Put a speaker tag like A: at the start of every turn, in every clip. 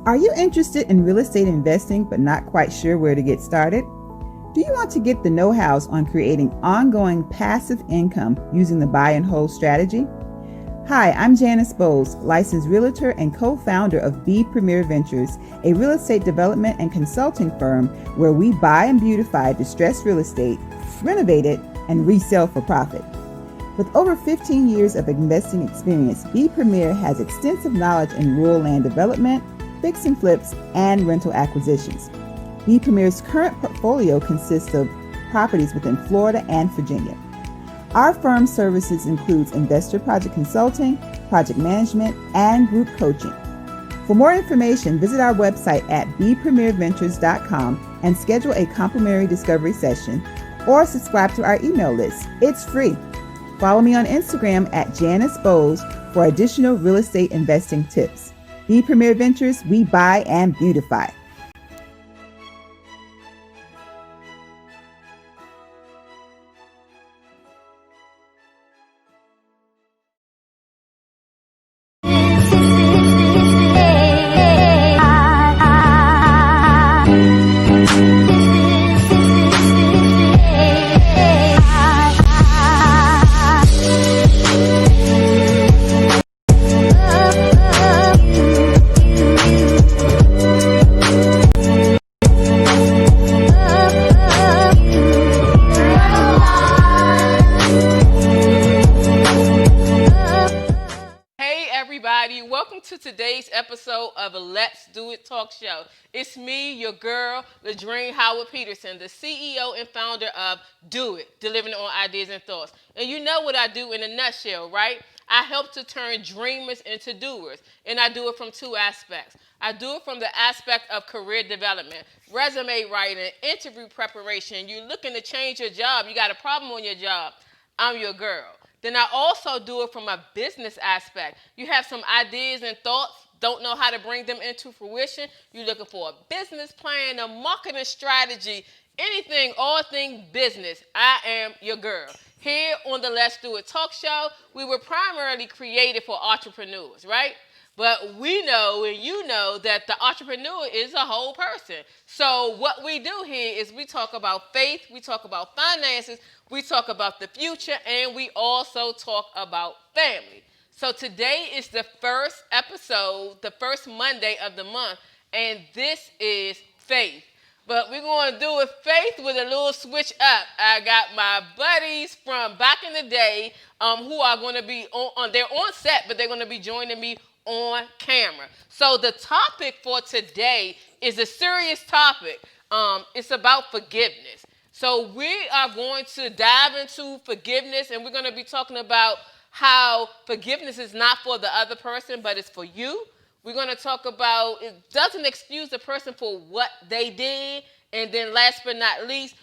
A: Are you interested in real estate investing but not quite sure where to get started? Do you want to get the know-hows on creating ongoing passive income using the buy and hold strategy? Hi, I'm Janice Bowles, licensed realtor and co-founder of B Premier Ventures, a real estate development and consulting firm where we buy and beautify distressed real estate, renovate it, and resell for profit. With over 15 years of investing experience, B Premier has extensive knowledge in rural land development, fix and flips, and rental acquisitions. B Premier's current portfolio consists of properties within Florida and Virginia. Our firm's services includes investor project consulting, project management, and group coaching. For more information, visit our website at bpremierventures.com and schedule a complimentary discovery session or subscribe to our email list. It's free. Follow me on Instagram at Janice Bowles for additional real estate investing tips. B Premier Ventures, we buy and beautify.
B: Welcome to today's episode of a Let's Do It talk show. It's me, your girl, Ladrine Howard Peterson, the CEO and founder of Do It, delivering on ideas and thoughts. And you know what I do in a nutshell, right? I help to turn dreamers into doers, and I do it from two aspects. I do it from the aspect of career development, resume writing, interview preparation. You're looking to change your job. You got a problem on your job. I'm your girl. Then I also do it from a business aspect. You have some ideas and thoughts, don't know how to bring them into fruition. You're looking for a business plan, a marketing strategy, anything, all things business. I am your girl. Here on the Let's Do It talk show, we were primarily created for entrepreneurs, right? But we know and you know that the entrepreneur is a whole person. So what we do here is we talk about faith, we talk about finances, we talk about the future, and we also talk about family. So today is the first episode, the first Monday of the month, and this is faith. But we're going to do it faith with a little switch up. I got my buddies from back in the day who are going to be on, they're on set, but they're going to be joining me on camera. So the topic for today is a serious topic. It's about forgiveness. So we are going to dive into forgiveness, and we're going to be talking about how forgiveness is not for the other person, but it's for you. We're going to talk about it doesn't excuse the person for what they did. And then last but not least,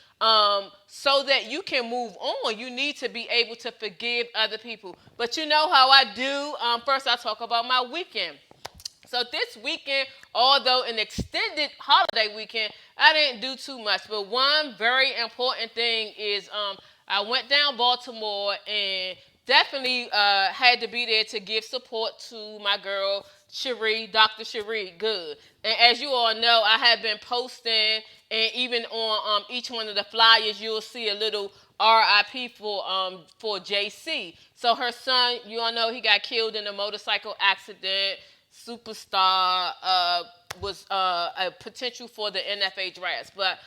B: so that you can move on, you need to be able to forgive other people. But you know how I do. First, I talk about my weekend. So this weekend, although an extended holiday weekend, I didn't do too much. But one very important thing is I went down Baltimore and definitely had to be there to give support to my girl, Cherie, Dr. Cherie Good. And as you all know, I have been posting, and even on each one of the flyers, you'll see a little RIP for JC. So her son, you all know he got killed in a motorcycle accident. Superstar, was a potential for the NFA drafts. But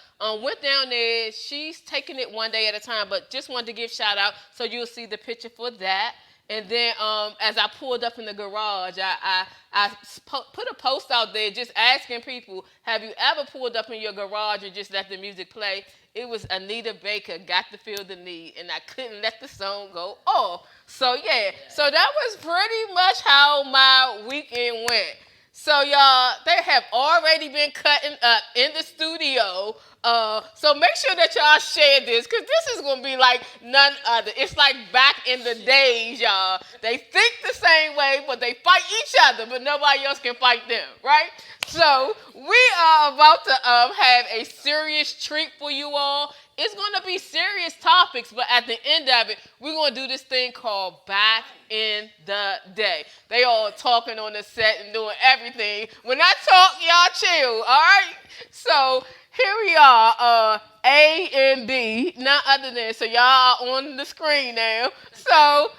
B: went down there. She's taking it one day at a time, but just wanted to give shout out. So you'll see the picture for that. And then as I pulled up in the garage, I put a post out there just asking people, have you ever pulled up in your garage and just let the music play? It was Anita Baker, Got to Feel the Need, and I couldn't let the song go off. So yeah, so that was pretty much how my weekend went. So y'all, they have already been cutting up in the studio. So make sure that y'all share this, because this is going to be like none other. It's like back in the days, y'all. They think the same way, but they fight each other, but nobody else can fight them, right? So we are about to have a serious treat for you all. It's going to be serious topics, but at the end of it, we're going to do this thing called Back in the Day. They all talking on the set and doing everything. When I talk, y'all chill, all right? So here we are, A and B, not other than, so y'all are on the screen now. So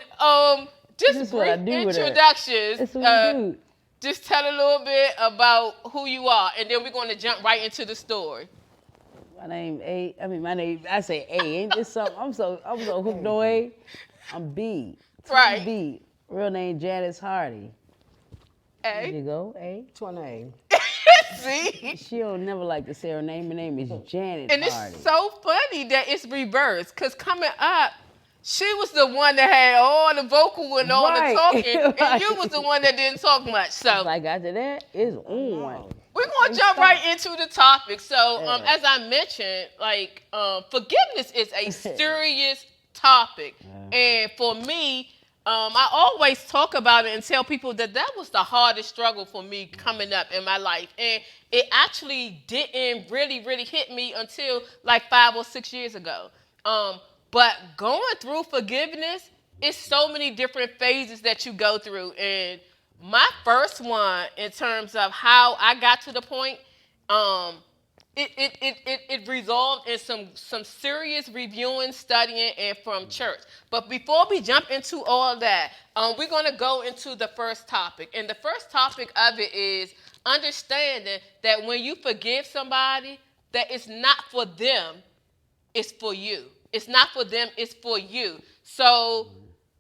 B: just brief introductions. Just tell a little bit about who you are, and then we're going to jump right into the story.
C: I say A. Ain't this something? I'm so hooked on A. I'm B.
B: Right.
C: B. Real name Janice Hardy.
B: A.
C: There you go, A.
D: name.
B: See?
C: She don't never like to say her name. Her name is Janet
B: And
C: Hardy.
B: It's so funny that it's reversed, because coming up, she was the one that had all the vocal and all the talking, and you was the one that didn't talk much. So
C: like after that, it's on.
B: We're going to jump right into the topic. So as I mentioned, like forgiveness is a serious topic. And for me, I always talk about it and tell people that was the hardest struggle for me coming up in my life. And it actually didn't really, really hit me until like 5 or 6 years ago. But going through forgiveness, it's so many different phases that you go through. And my first one, in terms of how I got to the point, it resolved in some serious reviewing, studying, and from church. But before we jump into all that, we're going to go into the first topic. And the first topic of it is understanding that when you forgive somebody, that it's not for them, it's for you. It's not for them, it's for you. So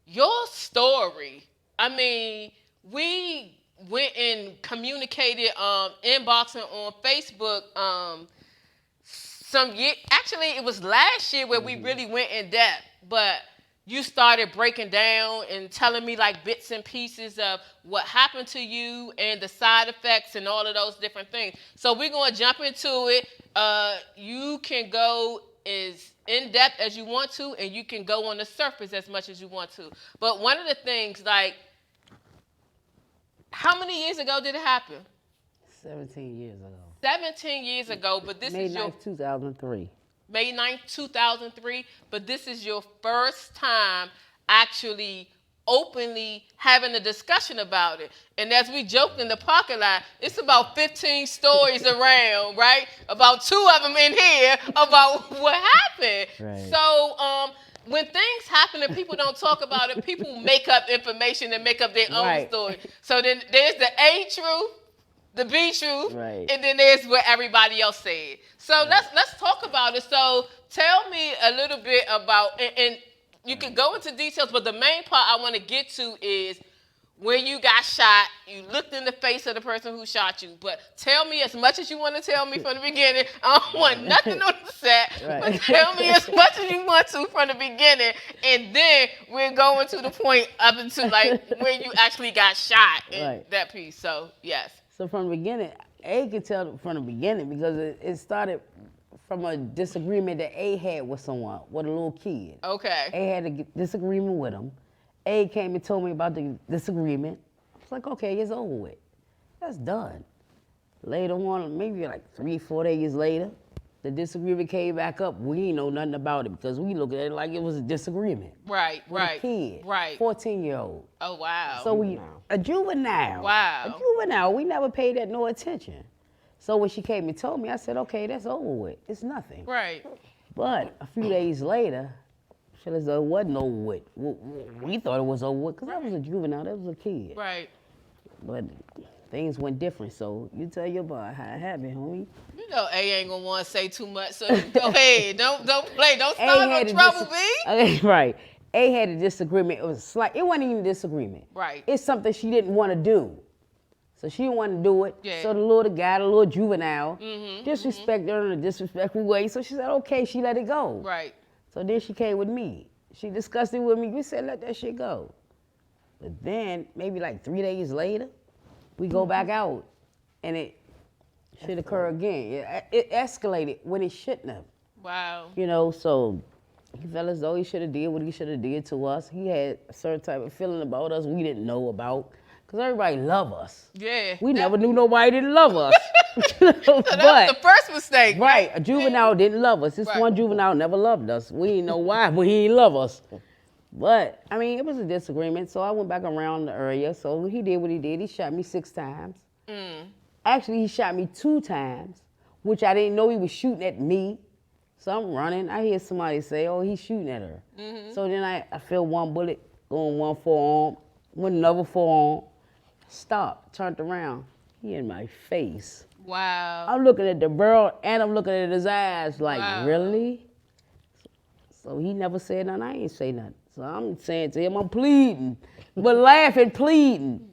B: your story, I mean, we went and communicated inboxing on Facebook actually it was last year where we really went in depth, but you started breaking down and telling me like bits and pieces of what happened to you and the side effects and all of those different things. So we're going to jump into it. You can go as in depth as you want to, and you can go on the surface as much as you want to. But one of the things, like, how many years ago did it happen?
C: 17 years ago.
B: 17 years ago, but this is your...
C: May 9th, 2003.
B: May 9th, 2003, but this is your first time actually openly having a discussion about it. And as we joked in the parking lot, it's about 15 stories around, right? About 2 of them in here about what happened.
C: Right.
B: So when things happen and people don't talk about it, people make up information and make up their own story. So then there's the A truth, the B truth, and then there's what everybody else said. So let's talk about it. So tell me a little bit about, and you can go into details, but the main part I want to get to is when you got shot, you looked in the face of the person who shot you. But tell me as much as you want to tell me from the beginning. I don't want nothing on the set, but tell me as much as you want to from the beginning. And then we're going to the point up until like when you actually got shot in that piece. So, yes.
C: So from the beginning, A could tell from the beginning because it started from a disagreement that A had with someone, with a little kid.
B: Okay.
C: A had a disagreement with him. A came and told me about the disagreement. I was like, okay, it's over with. That's done. Later on, maybe like 3-4 days later, the disagreement came back up. We didn't know nothing about it because we looked at it like it was a disagreement.
B: Right.
C: A kid. 14-year-old.
B: Oh, wow.
C: So a juvenile.
B: Wow.
C: A juvenile. We never paid that no attention. So when she came and told me, I said, okay, that's over with. It's nothing.
B: Right.
C: But a few days later, she said it wasn't over with. We thought it was over with because I was a juvenile. That was a kid.
B: Right.
C: But things went different. So you tell your boy how it happened, homie.
B: You know A ain't going to want to say too much, so go ahead. Don't play. Don't start no trouble, B.
C: Okay, right. A had a disagreement. It wasn't even a disagreement.
B: Right.
C: It's something she didn't want to do. So she didn't want to do it.
B: Yeah.
C: So the little juvenile, disrespected her in a disrespectful way. So she said, okay, she let it go.
B: Right.
C: So then she came with me. She discussed it with me. We said, let that shit go. But then, maybe like 3 days later, we go back out. And should occur again. It escalated when it shouldn't have.
B: Wow.
C: You know, so he felt as though he should have did what he should have did to us. He had a certain type of feeling about us we didn't know about. Because everybody love us.
B: Yeah.
C: We never knew nobody didn't love us.
B: So that was the first mistake.
C: Right, a juvenile didn't love us. This
B: Right.
C: one juvenile never loved us. We didn't know why, but he didn't love us. But, I mean, it was a disagreement, so I went back around the area. So he did what he did. He shot me 6 times. Actually, he shot me 2 times, which I didn't know he was shooting at me. So I'm running. I hear somebody say, oh, he's shooting at her. So then I feel one bullet going one forearm, went another forearm, stopped, turned around. He in my face.
B: Wow.
C: I'm looking at the barrel and I'm looking at his eyes like,
B: Wow.
C: really? So he never said nothing. I ain't say nothing. So I'm saying to him, I'm pleading, but laughing, pleading.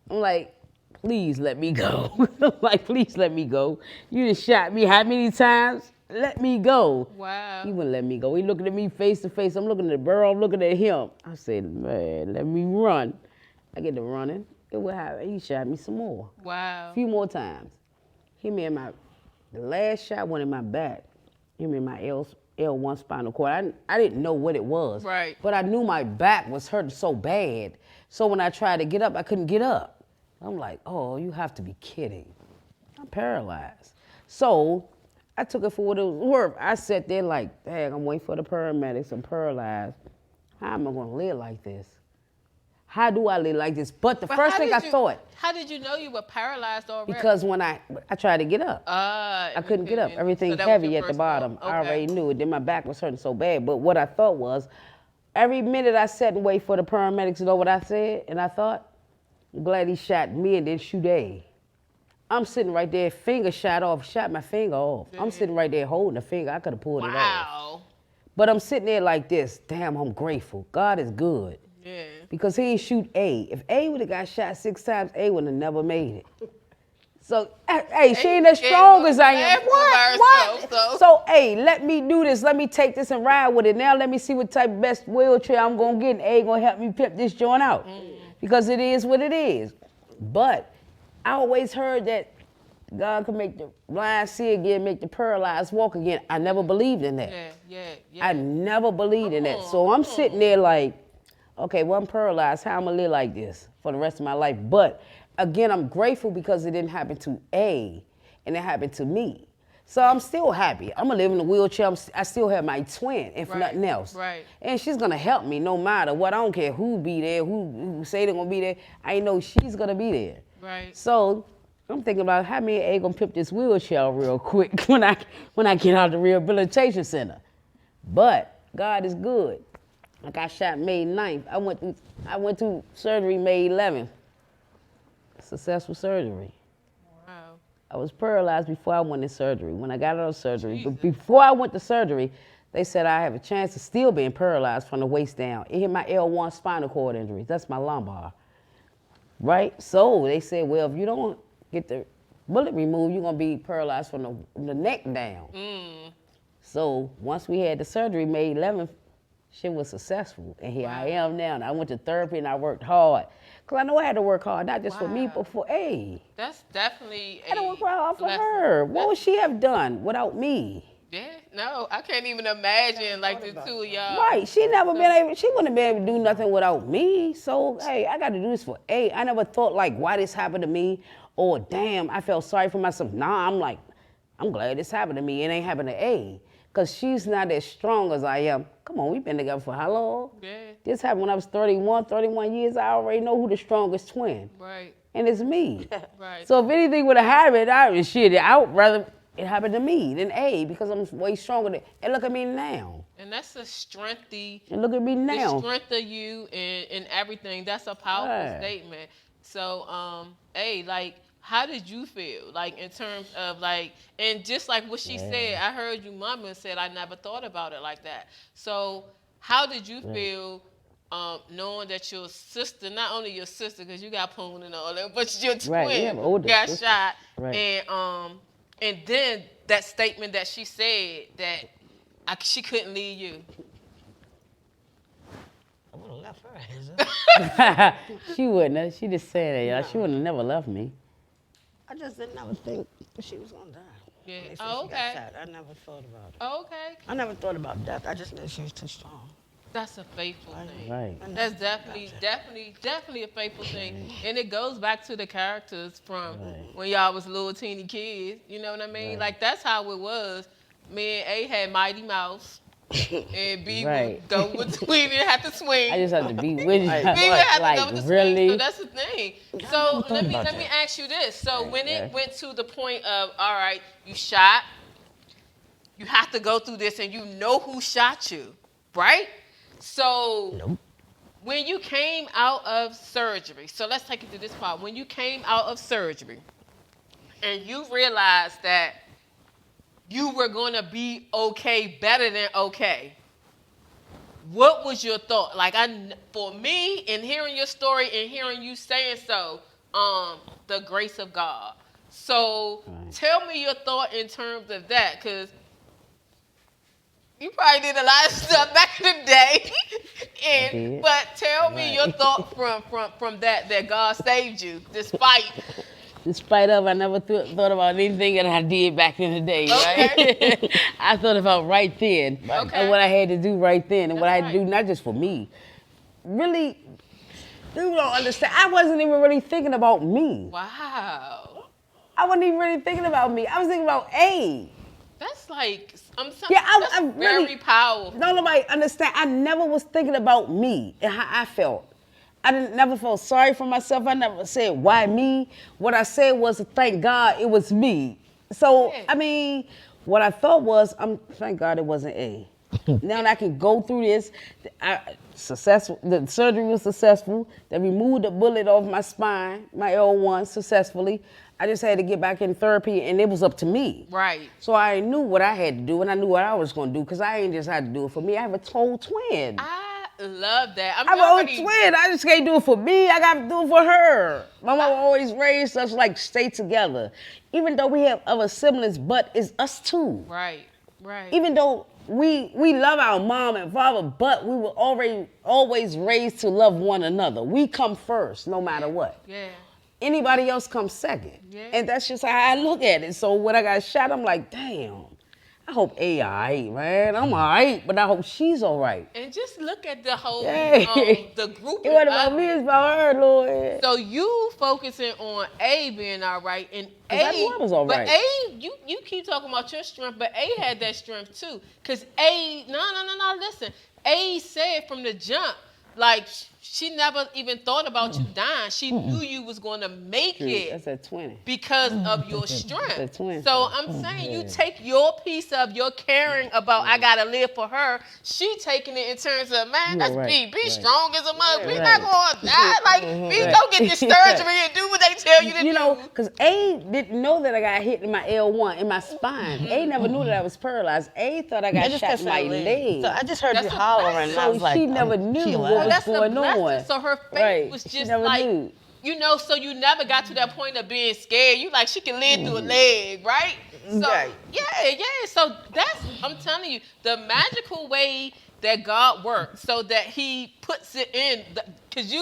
C: I'm like, please let me go. I'm like, please let me go. You just shot me how many times? Let me go.
B: Wow.
C: He wouldn't let me go. He looking at me face to face. I'm looking at the barrel, I'm looking at him. I said, man, let me run. I get to running. It would happen. He shot me some more.
B: Wow.
C: A few more times. Hit me in the last shot went in my back. Hit me in my L1 spinal cord. I didn't know what it was.
B: Right.
C: But I knew my back was hurting so bad. So when I tried to get up, I couldn't get up. I'm like, oh, you have to be kidding. I'm paralyzed. So I took it for what it was worth. I sat there like, dang, I'm waiting for the paramedics. I'm paralyzed. How am I going to live like this? How do I live like this? But the first thing I thought.
B: How did you know you were paralyzed already?
C: Because when I tried to get up, I couldn't get up. Everything heavy at the bottom. I already knew it. Then my back was hurting so bad. But what I thought was, every minute I sat and waited for the paramedics to know what I said, and I thought, I'm glad he shot me and didn't shoot A. I'm sitting right there, finger shot my finger off. I'm sitting right there holding the finger. I could have pulled it off.
B: Wow.
C: But I'm sitting there like this. Damn, I'm grateful. God is good.
B: Yeah.
C: Because he didn't shoot A. If A would have got shot 6 times, A would have never made it. So, hey, she ain't as strong as I am. What? So, hey, let me do this. Let me take this and ride with it. Now let me see what type of best wheelchair I'm going to get, and A going to help me pimp this joint out. Because it is what it is. But I always heard that God can make the blind see again, make the paralyzed walk again. I never believed in that.
B: Yeah.
C: I never believed in that. So I'm sitting there like, okay, well, I'm paralyzed. How am I going to live like this for the rest of my life? But again, I'm grateful because it didn't happen to A, and it happened to me. So I'm still happy. I'm going to live in a wheelchair. I still have my twin, if nothing else.
B: Right.
C: And she's going to help me no matter what. I don't care who be there, who say they're going to be there. I know she's going to be there.
B: Right.
C: So I'm thinking about how me and A going to pimp this wheelchair real quick when I get out of the rehabilitation center. But God is good. I got shot May 9th. I went through surgery May 11th. Successful surgery.
B: Wow.
C: I was paralyzed before I went to surgery. When I got out of surgery, but before I went to surgery, they said I have a chance of still being paralyzed from the waist down. It hit my L1 spinal cord injury. That's my lumbar. Right? So they said, well, if you don't get the bullet removed, you're going to be paralyzed from the neck down. So once we had the surgery May 11th, shit was successful, and here I am now. And I went to therapy and I worked hard. Because I know I had to work hard, not just for me, but for A.
B: That's definitely
C: I had to work hard for her. What would she have done without me?
B: Yeah, no, I can't even imagine like the two of y'all.
C: Right, she wouldn't have been able to do nothing without me. So, hey, I got to do this for A. I never thought like, why this happened to me? Or damn, I felt sorry for myself. Nah, I'm like, I'm glad this happened to me. It ain't happened to A. Because she's not as strong as I am. Come on, we've been together for how long?
B: Yeah.
C: This happened when I was 31 years. I already know who the strongest twin.
B: Right.
C: And it's me.
B: Right.
C: So if anything would have happened, I would rather it happened to me than A, because I'm way stronger than, and look at me now.
B: And that's a strengthy.
C: And look at me now.
B: The strength of you and everything. That's a powerful statement. So, A, like, how did you feel, like, in terms of, like, and just like what she said, I heard you mama said, I never thought about it like that. So how did you feel knowing that your sister, not only your sister, because you got Poon and all that, but your twin got shot, and then that statement that she said that she couldn't leave you?
D: I would have left her.
C: She wouldn't have. She just said that, y'all. She wouldn't have never left me. I just didn't never think she was gonna die.
B: Yeah.
C: When they said
B: Oh,
C: she got
B: okay.
C: shot, I never thought about it.
B: Oh, okay.
C: I never thought about death. I just knew she was too strong.
B: That's a faithful thing.
C: Right.
B: That's definitely a faithful thing. And it goes back to the characters from when y'all was little teeny kids. You know what I mean? Like, that's how it was. Me and A had Mighty Mouse. And B would go with, we didn't have to swing.
C: I just have to be with you.
B: We would have
C: like,
B: to go with the
C: really?
B: swing. So that's the thing. So let me ask you this. So when it went to the point of, all right, you shot, you have to go through this and you know who shot you, right? So when you came out of surgery, so let's take it to this part. When you came out of surgery and you realized that you were going to be okay, better than okay, what was your thought? Like, for me, in hearing your story and hearing you saying so, the grace of God. So tell me your thought in terms of that, because you probably did a lot of stuff back in the day. But tell me your thought from that God saved you, despite
C: of, I never thought about anything that I did back in the day, right? I thought about right then and what I had to do right then and what I had to do, not just for me. Really, you don't understand. I wasn't even really thinking about me.
B: Wow.
C: I wasn't even really thinking about me. I was thinking about A.
B: That's like, I'm
C: really,
B: very powerful.
C: Don't nobody understand. I never was thinking about me and how I felt. I never felt sorry for myself. I never said, why me? What I said was, thank God it was me. So, I mean, what I thought was, thank God it wasn't A. Now that I can go through this, successful. The surgery was successful. They removed the bullet off my spine, my L1, successfully. I just had to get back in therapy, and it was up to me.
B: Right.
C: So I knew what I had to do, and I knew what I was going to do, because I ain't just had to do it for me. I have a whole twin.
B: I love that.
C: I'm a twin. I just can't do it for me. I got to do it for her. My mama always raised us like stay together. Even though we have other siblings, but it's us two.
B: Right.
C: Even though we love our mom and father, but we were always raised to love one another. We come first, no matter what.
B: Yeah.
C: Anybody else comes second. Yeah. And that's just how I look at it. So when I got shot, I'm like, damn, I hope A all right, man. I'm all right, but I hope she's all right.
B: And just look at the whole, the group.
C: It wasn't about me, it's about her, Lord.
B: So you focusing on A being all right, and
C: I was all right.
B: But A, you keep talking about your strength, but A had that strength too. Because A, no, listen. A said from the jump, like, she never even thought about you dying. She knew you was going to make it.
C: That's a twin.
B: Because of your strength.
C: That's a twin.
B: So I'm saying you take your piece of your caring about I got to live for her. She taking it in terms of, man, that's B. Be strong as a mother. We not going to die. Like, B, go get this surgery and do what they tell you to do.
C: You know, because A didn't know that I got hit in my L1, in my spine. A never knew that I was paralyzed. A thought I got shot in my leg.
D: So I just heard you hollering.
C: So she never knew what was going on.
B: So her face was just like, you know, so you never got to that point of being scared. You like, she can live through a leg, right? So, yeah. So that's, I'm telling you, the magical way that God works so that he puts it in. Because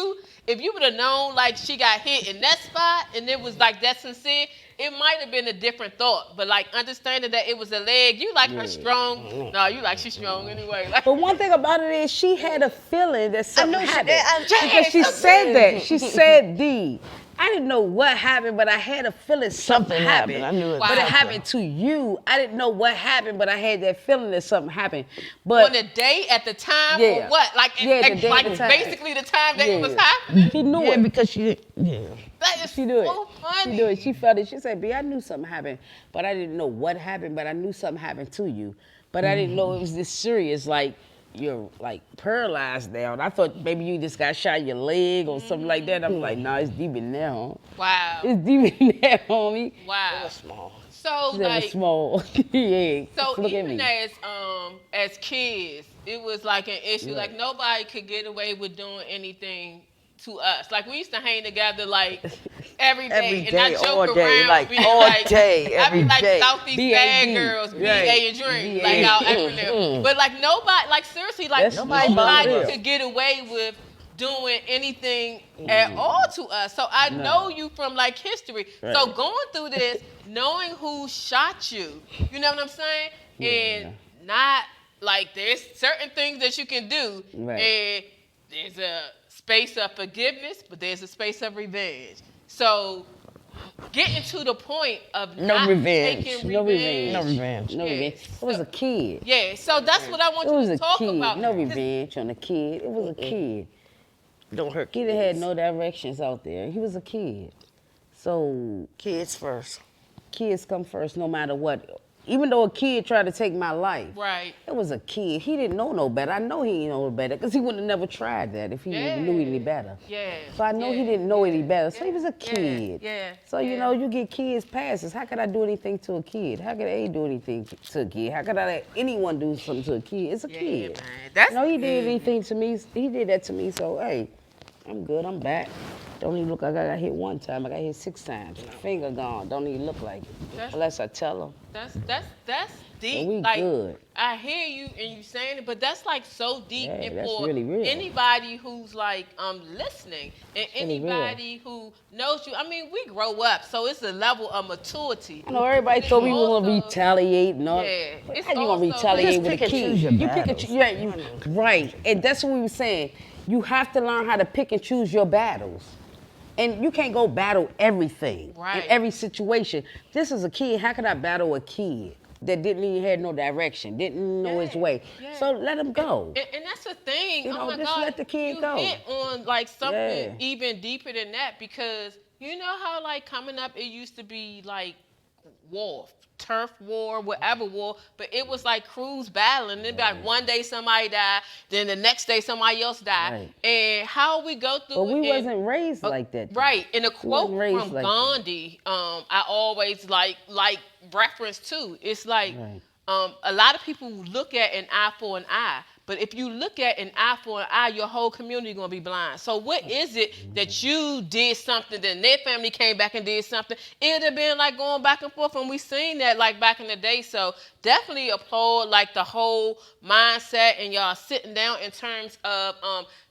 B: if you would have known, like, she got hit in that spot and it was like that sincere, it might have been a different thought. But like understanding that it was a leg, you like her strong. No, you like she's strong anyway. Like,
C: but one thing about it is she had a feeling that something happened. Because she
D: said
C: that. She said D. I didn't know what happened, but I had a feeling something happened.
D: I knew it.
C: But it happened to you. I didn't know what happened, but I had that feeling that something happened. But
B: on the day at the time or what? Like, like basically the time that it was happening?
C: She knew it.
D: Because
B: that is
C: she knew
B: so funny.
C: She knew it. She felt it. She said, B, I knew something happened, but I didn't know what happened, but I knew something happened to you. But I didn't know it was this serious, like, you're like paralyzed now. And I thought maybe you just got shot in your leg or something like that. I'm like, nah, it's deep in there, huh?
B: Wow.
C: It's deep in there, homie.
B: Wow.
D: It was small.
B: So
C: like small. Yeah.
B: So
C: look
B: even
C: at
B: as kids, it was like an issue. Yeah. Like nobody could get away with doing anything to us. Like we used to hang together like every day, and I joke
D: all day,
B: around,
D: like
B: being
D: all
B: like,
D: day, every
B: I be like
D: day.
B: Southeast Bad Girls, BA and Dream, like our acronym. But like nobody, like seriously, like nobody could get away with doing anything at all to us. So I know you from like history.
C: Right.
B: So going through this, knowing who shot you, you know what I'm saying? And not like there's certain things that you can do.
C: Right.
B: And there's a space of forgiveness, but there's a space of revenge. So getting to the point of not taking revenge.
C: No revenge. It was a kid.
B: Yeah, so that's what I want you to talk about.
C: No revenge on a kid. It was a kid.
D: Don't hurt
C: Kid
D: kids.
C: had no directions out there. He was a kid. So
D: Kids first.
C: kids come first no matter what. Even though a kid tried to take my life,
B: Right.
C: it was a kid. He didn't know no better. I know he didn't know no better because he would have never tried that if he knew any better.
B: Yeah.
C: So I know he didn't know any better. So he was a kid.
B: Yeah.
C: So, you know, you get kids passes. How could I do anything to a kid? How could A do anything to a kid? How could I let anyone do something to a kid? It's a kid.
B: Man. That's
C: No, he did anything to me. He did that to me. So, hey, I'm good. I'm back. Don't even look like I got hit one time. I got hit 6 times. My finger gone. Don't even look like it. Unless I tell him.
B: That's deep.
C: we
B: like
C: good.
B: I hear you and you saying it, but that's like so deep.
C: Yeah,
B: And
C: that's
B: for
C: really real.
B: anybody who's like listening and
C: Really real.
B: anybody who knows you, I mean, we grow up, so it's a level of maturity.
C: I know everybody thought we were gonna
B: Also-
C: retaliate and all.
B: Yeah,
C: But
B: it's
C: how you gonna
B: also-
C: retaliate
D: Just
C: with a
D: pick and
C: kid?
D: choose your
C: You pick and
D: battles.
C: choose. Yeah, right. And that's what we were saying. You have to learn how to pick and choose your battles. And you can't go battle everything
B: Right.
C: in every situation. This is a kid. How could I battle a kid that didn't even have no direction, didn't know his way?
B: yeah.
C: So let him go.
B: And that's the thing.
C: You
B: Oh
C: know,
B: my
C: just
B: God,
C: let the kid
B: you
C: go.
B: hit on like something
C: Yeah.
B: even deeper than that, because you know how like coming up it used to be like war, turf war, whatever war, but it was like crews battling. It'd be like one day somebody died, then the next day somebody else died.
C: Right.
B: And how we go through
C: But
B: it.
C: we
B: and-
C: wasn't raised like that. though.
B: Right, and a quote
C: wasn't raised
B: from
C: like that.
B: Gandhi, I always like reference to. It's like
C: Right.
B: a lot of people look at an eye for an eye, but if you look at an eye for an eye, your whole community gonna be blind. So what is it that you did something, then their family came back and did something? It'd have been like going back and forth, and we seen that like back in the day. So definitely applaud like the whole mindset and y'all sitting down in terms of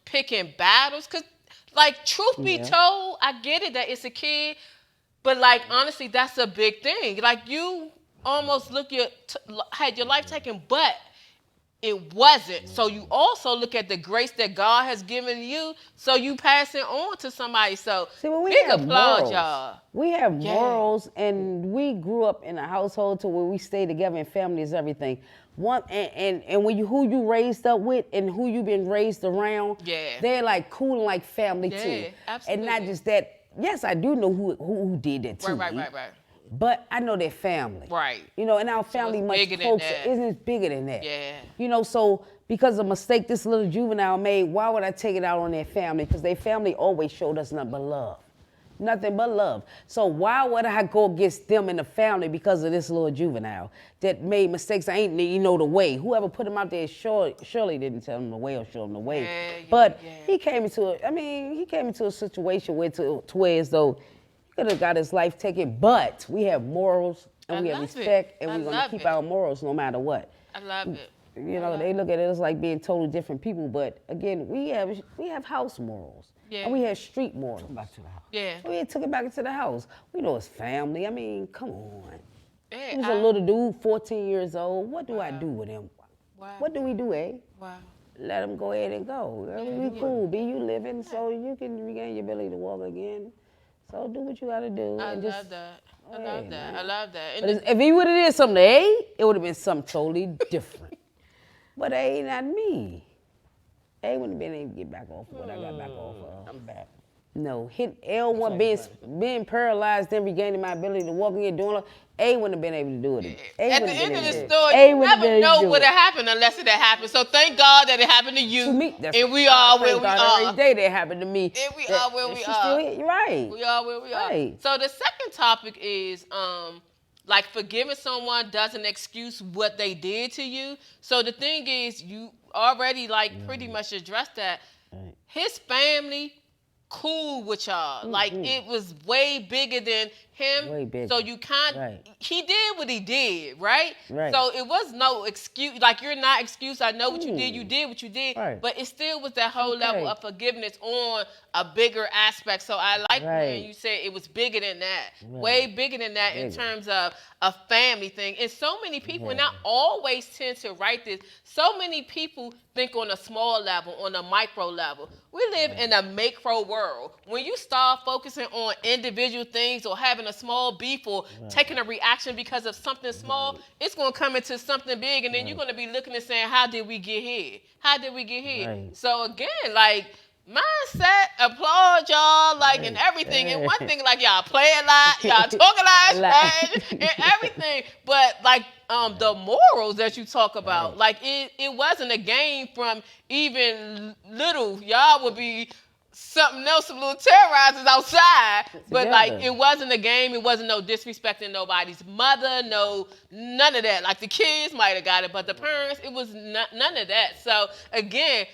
B: picking battles, cause like truth be told, I get it that it's a kid, but like honestly, that's a big thing. Like you almost had your life taken, but it wasn't. So you also look at the grace that God has given you, so you pass it on to somebody. So
C: See, when we
B: big
C: have
B: applause,
C: morals,
B: y'all.
C: we have
B: Yeah.
C: morals, and we grew up in a household to where we stay together, and family is everything. And when who you raised up with and who you been raised around,
B: Yeah.
C: they're like cool and like family
B: Yeah,
C: too.
B: absolutely.
C: And not just that. Yes, I do know who did that to
B: Right,
C: me.
B: right.
C: But I know their family.
B: Right.
C: You know, and our family
B: it's
C: much
B: bigger than
C: closer.
B: that.
C: Isn't bigger than that?
B: Yeah.
C: You know, so because of a mistake this little juvenile made, why would I take it out on their family? Because their family always showed us nothing but love. Nothing but love. So why would I go against them in the family because of this little juvenile that made mistakes? I ain't, you know, the way. Whoever put him out there surely didn't tell him the way or show him the way.
B: Yeah,
C: but
B: yeah.
C: he came into a situation where to where as though he could have got his life taken. But we have morals and
B: I
C: we have
B: love it.
C: respect, and
B: I
C: we're gonna
B: love
C: keep
B: it.
C: our morals no matter what.
B: I love it.
C: You know, they look at it as like being totally different people, but again, we have house morals.
B: Yeah.
C: And we have street morals.
D: Back to the house.
B: Yeah.
C: We took it back into the house. We know it's family. I mean, come on.
B: Yeah,
C: He was a little dude, 14 years old. What do I do with him?
B: Wow.
C: What do we do, eh?
B: Wow.
C: Let him go ahead and go. We cool. Be you living so you can regain your ability to walk again. So do what you gotta do.
B: I
C: and
B: love
C: just,
B: that. I
C: Hey,
B: love that.
C: man.
B: I love that. And
C: But if he would have did something to A, it would have been something totally different. But A not me. A wouldn't have been able to get back off of what I got back off of.
D: I'm back.
C: No, hit L1 being paralyzed, then regaining my ability to walk again, doing all. A wouldn't have been able to do it. A
B: at the
C: wouldn't have
B: end
C: been
B: of the
C: able to do it.
B: story,
C: A
B: you
C: wouldn't have
B: never
C: been able
B: know
C: to do
B: what
C: it.
B: happened unless it had happened. So thank God that it happened to you.
C: To me, that's
B: and we are where
C: thank
B: we
C: God
B: are.
C: Every day that happened to me.
B: And we
C: that-
B: are where
C: that
B: we
C: she
B: are.
C: Still here. You're right.
B: We are where we are.
C: Right.
B: So the second topic is like forgiving someone doesn't excuse what they did to you. So the thing is, you already like pretty much addressed that.
C: Right.
B: His family cool with y'all. Like it was way bigger than him.
C: Way bigger.
B: So you can't.
C: Right.
B: He did what he did, right?
C: Right.
B: So it was no excuse. Like, you're not excused. I know what you did. You did what you did.
C: Right.
B: But it still was that whole
C: Okay.
B: level of forgiveness on a bigger aspect. So I like when
C: Right.
B: you said it was bigger than that.
C: Right.
B: Way bigger than that in
C: Bigger.
B: terms of a family thing. And so many people, and I
C: Yeah.
B: always tend to write this, so many people think on a small level, on a micro level. We live in a macro world. When you start focusing on individual things or having a small beef or taking a reaction because of something small, it's going to come into something big, and then you're going to be looking and saying, how did we get here? How did we get here?
C: Right.
B: So again, like, mindset, applaud y'all, like, and everything. And one thing, like, y'all play a lot, y'all talk a lot, right? And everything. But like, the morals that you talk about, like, it wasn't a game from even little. Y'all would be something else, some little terrorizers outside. But like,
C: Together.
B: it wasn't a game. It wasn't no disrespecting nobody's mother. No, none of that. Like, the kids might have got it, but the parents, it was none of that. So again,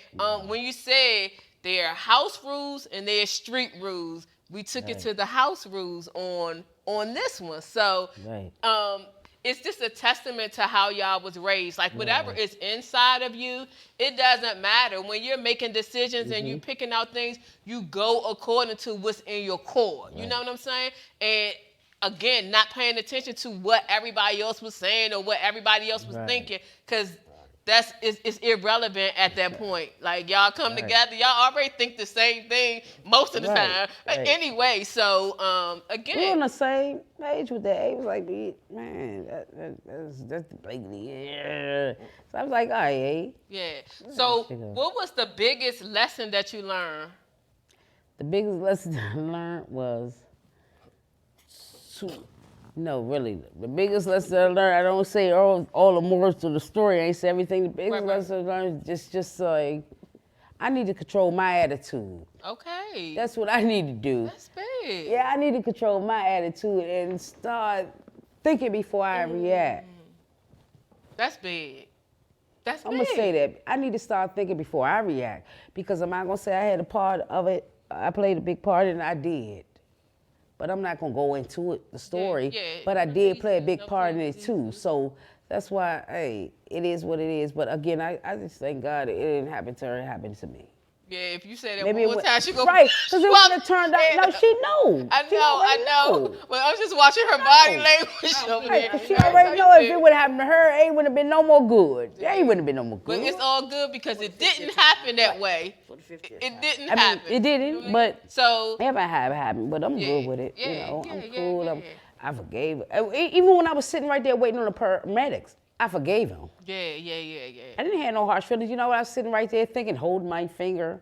B: when you say there are house rules and there are street rules, we took it to the house rules on this one. So it's just a testament to how y'all was raised. Like, whatever is inside of you, it doesn't matter. When you're making decisions and you picking out things, you go according to what's in your core. You know what I'm saying? And again, not paying attention to what everybody else was saying or what everybody else was thinking, because it's irrelevant at that point. Like, y'all come together, y'all already think the same thing most of the time. Anyway, so again,
C: We're on the same page with that. He was like, man, that's the biggie. Yeah. So I was like, all right.
B: yeah. So what was the biggest lesson that you learned?
C: The biggest lesson I learned was no, really. The biggest lesson I learned, I don't say all the morals to the story. I ain't say everything. The biggest lesson I learned is just like, I need to control my attitude.
B: Okay.
C: That's what I need to do.
B: That's big.
C: Yeah, I need to control my attitude and start thinking before I react.
B: That's big. That's big.
C: I'm going to say that. I need to start thinking before I react, because I'm not going to say I had a part of it. I played a big part, and I did. But I'm not going to go into it, the story. But I did play a big part in it too. So that's why, hey, it is what it is. But again, I just thank God it didn't happen to her, it happened to me.
B: Yeah, if you say that
C: Maybe
B: one more time, she go.
C: Right, because it would have turned out. No, she knew.
B: I know. Well, I'm just watching her body language over there.
C: She already know if it would have happened to her, it wouldn't have been no more good. It wouldn't have been no more good.
B: But it's all good because it didn't happen that way. It didn't happen.
C: It didn't, but
B: so
C: never have happened. But I'm good with it. I'm cool. I forgave her. Even when I was sitting right there waiting on the paramedics, I forgave him.
B: Yeah.
C: I didn't have no harsh feelings. You know what? I was sitting right there thinking, holding my finger.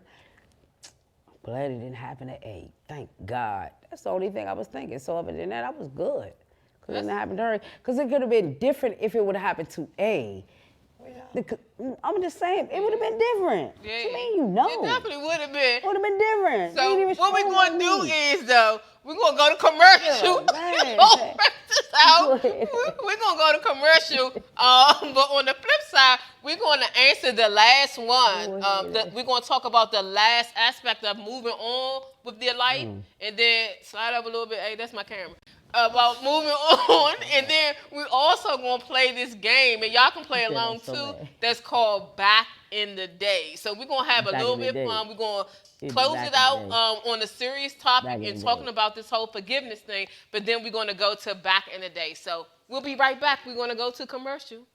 C: Glad it didn't happen to A. Thank God. That's the only thing I was thinking. So other than that, I was good. Because it didn't happen to her. Because it could have been different if it would have happened to A. I'm just saying, it would have been different.
B: Yeah.
C: What you mean, you know?
B: It definitely would have been.
C: It would have been different.
B: So what we're going to do is, though, we're going to go to commercial. We're going to go to commercial. But on the flip side, we're going to answer the last one. We're going to talk about the last aspect of moving on with their life. And then slide up a little bit. Hey, that's my camera. About moving on, and then we're also gonna play this game, and y'all can play along too. That's called Back in the Day. So we're gonna have a little bit of fun. We're gonna close it out on a serious topic and talking about this whole forgiveness thing. But then we're gonna go to Back in the Day. So we'll be right back. We're gonna go to commercial.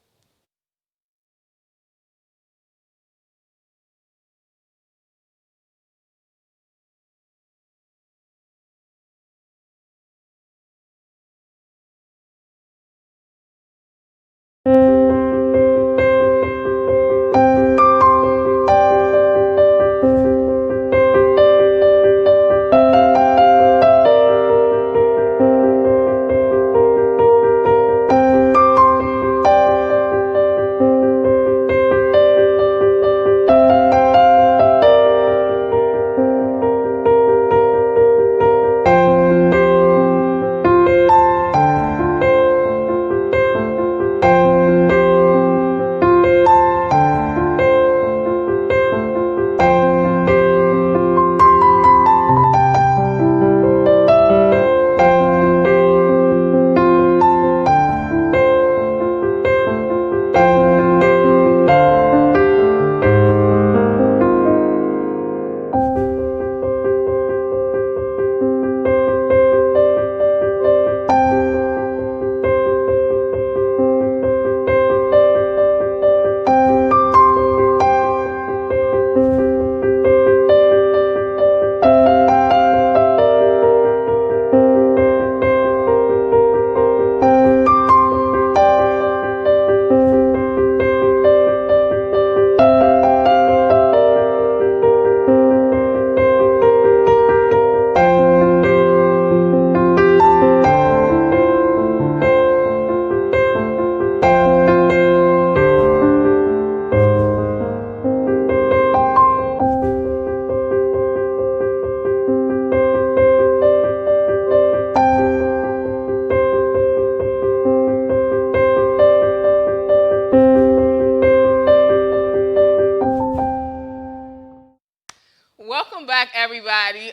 B: back, everybody.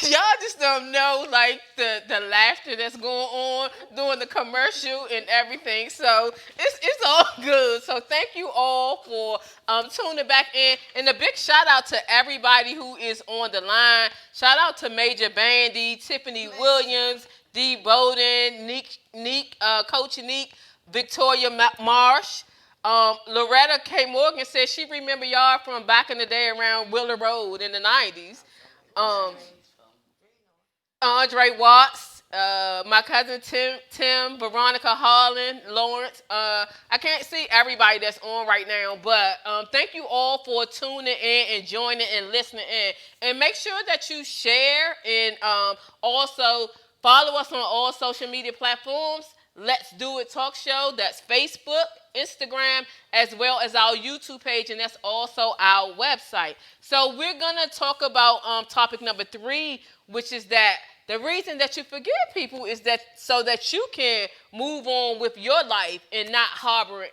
B: Y'all just don't know like the laughter that's going on during the commercial and everything. So it's all good. So thank you all for tuning back in, and a big shout out to everybody who is on the line. Shout out to Major Bandy, Tiffany Williams, D. Bowden, Coach Neek, Victoria Marsh. Loretta K. Morgan said she remember y'all from back in the day around Willer Road in the 90s. Um, Andre Watts, my cousin Tim, Veronica Harlan, Lawrence. I can't see everybody that's on right now, but thank you all for tuning in and joining and listening in. And make sure that you share and also follow us on all social media platforms. Let's Do It Talk Show. That's Facebook, Instagram, as well as our YouTube page, and that's also our website. So we're going to talk about topic number 3, which is that the reason that you forgive people is that so that you can move on with your life and not harbor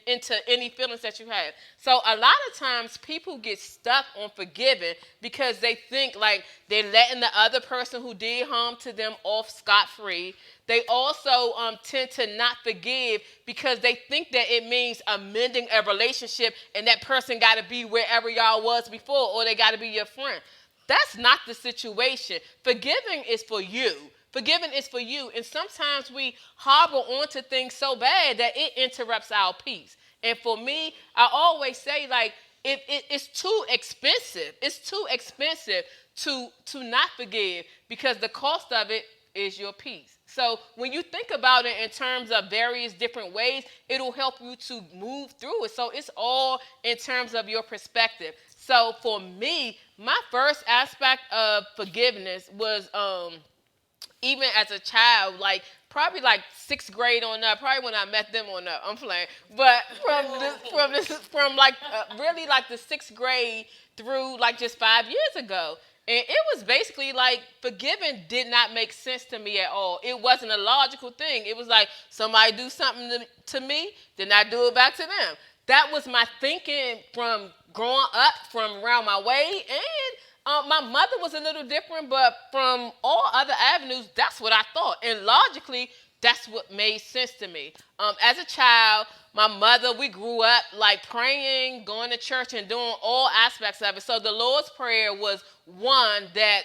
B: into any feelings that you have. So a lot of times people get stuck on forgiving because they think like they're letting the other person who did harm to them off scot-free. They also tend to not forgive because they think that it means amending a relationship and that person got to be wherever y'all was before, or they got to be your friend. That's not the situation. Forgiving is for you. Forgiving is for you. And sometimes we harbor onto things so bad that it interrupts our peace. And for me, I always say, like, it's too expensive. It's too expensive to not forgive because the cost of it is your peace. So when you think about it in terms of various different ways, it'll help you to move through it. So it's all in terms of your perspective. So for me, my first aspect of forgiveness was even as a child, like probably like 6th grade on up, probably when I met them on up. I'm playing, but from like really like the 6th grade through like just 5 years ago. And it was basically like forgiving did not make sense to me at all. It wasn't a logical thing. It was like somebody do something to me, then I do it back to them. That was my thinking from growing up, from around my way. And my mother was a little different, but from all other avenues, that's what I thought. And logically, that's what made sense to me. As a child, my mother, we grew up like praying, going to church, and doing all aspects of it. So the Lord's Prayer was one that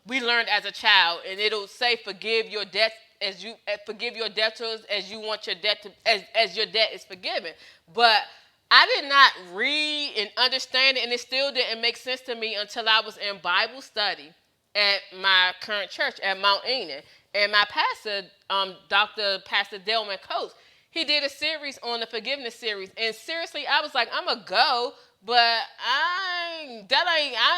B: we learned as a child, and it'll say, "Forgive your debts as you forgive your debtors as you want your debt to as your debt is forgiven." But I did not read and understand it, and it still didn't make sense to me until I was in Bible study at my current church at Mount Enid. And my pastor, Dr. Pastor Delman Coates, he did a series on the forgiveness series. And seriously, I was like, I'm going to go, but I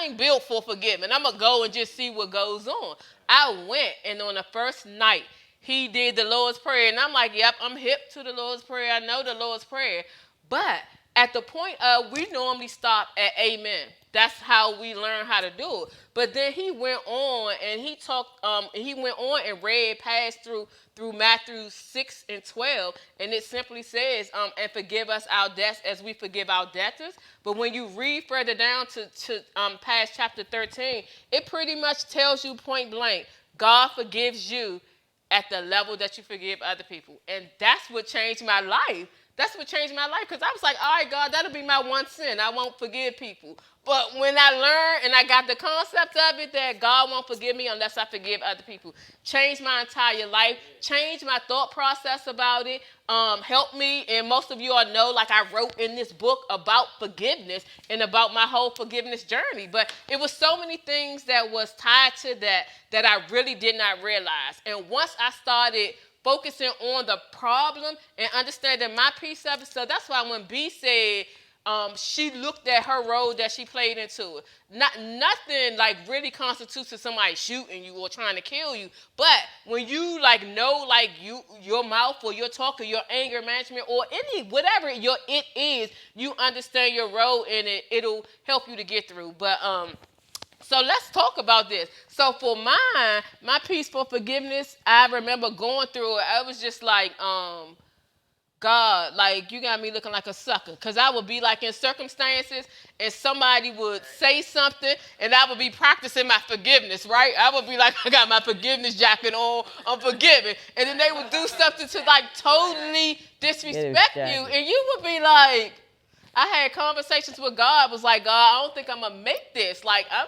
B: ain't built for forgiving. I'm going to go and just see what goes on. I went, and on the first night, he did the Lord's Prayer. And I'm like, yep, I'm hip to the Lord's Prayer. I know the Lord's Prayer. But at the point of, we normally stop at amen. That's how we learn how to do it. But then he went on and he went on and read past through Matthew 6 and 12. And it simply says, and forgive us our debts as we forgive our debtors. But when you read further down to past chapter 13, it pretty much tells you point blank, God forgives you at the level that you forgive other people. And that's what changed my life. That's what changed my life, because I was like, all right, God, that'll be my one sin. I won't forgive people. But when I learned and I got the concept of it that God won't forgive me unless I forgive other people, changed my entire life, changed my thought process about it, helped me. And most of you all know, like I wrote in this book about forgiveness and about my whole forgiveness journey. But it was so many things that was tied to that I really did not realize. And once I started focusing on the problem and understanding my piece of it. So that's why when B said she looked at her role that she played into it, nothing like really constitutes to somebody shooting you or trying to kill you. But when you like know like your mouth or your talk or your anger management or whatever it is, you understand your role in it. It'll help you to get through. But so let's talk about this. So for my piece for forgiveness, I remember going through it. I was just like, God, like, you got me looking like a sucker. Because I would be like in circumstances and somebody would say something and I would be practicing my forgiveness, right? I would be like, I got my forgiveness jacket on, I'm forgiving. And then they would do something to like totally disrespect you. And you would be like, I had conversations with God. Was like, God, I don't think I'm gonna make this. Like, I'm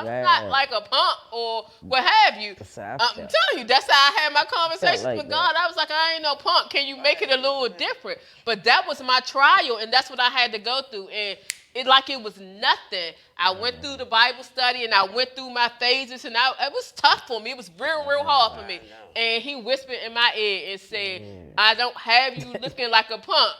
B: not like a punk or what have you. I'm telling you, that's how I had my conversations with God. I was like, I ain't no punk. Can you make it a little different? But that was my trial, and that's what I had to go through. And it was nothing. I went through the Bible study, and I went through my phases, and it was tough for me. It was real hard for me. And he whispered in my ear and said, I don't have you looking like a punk.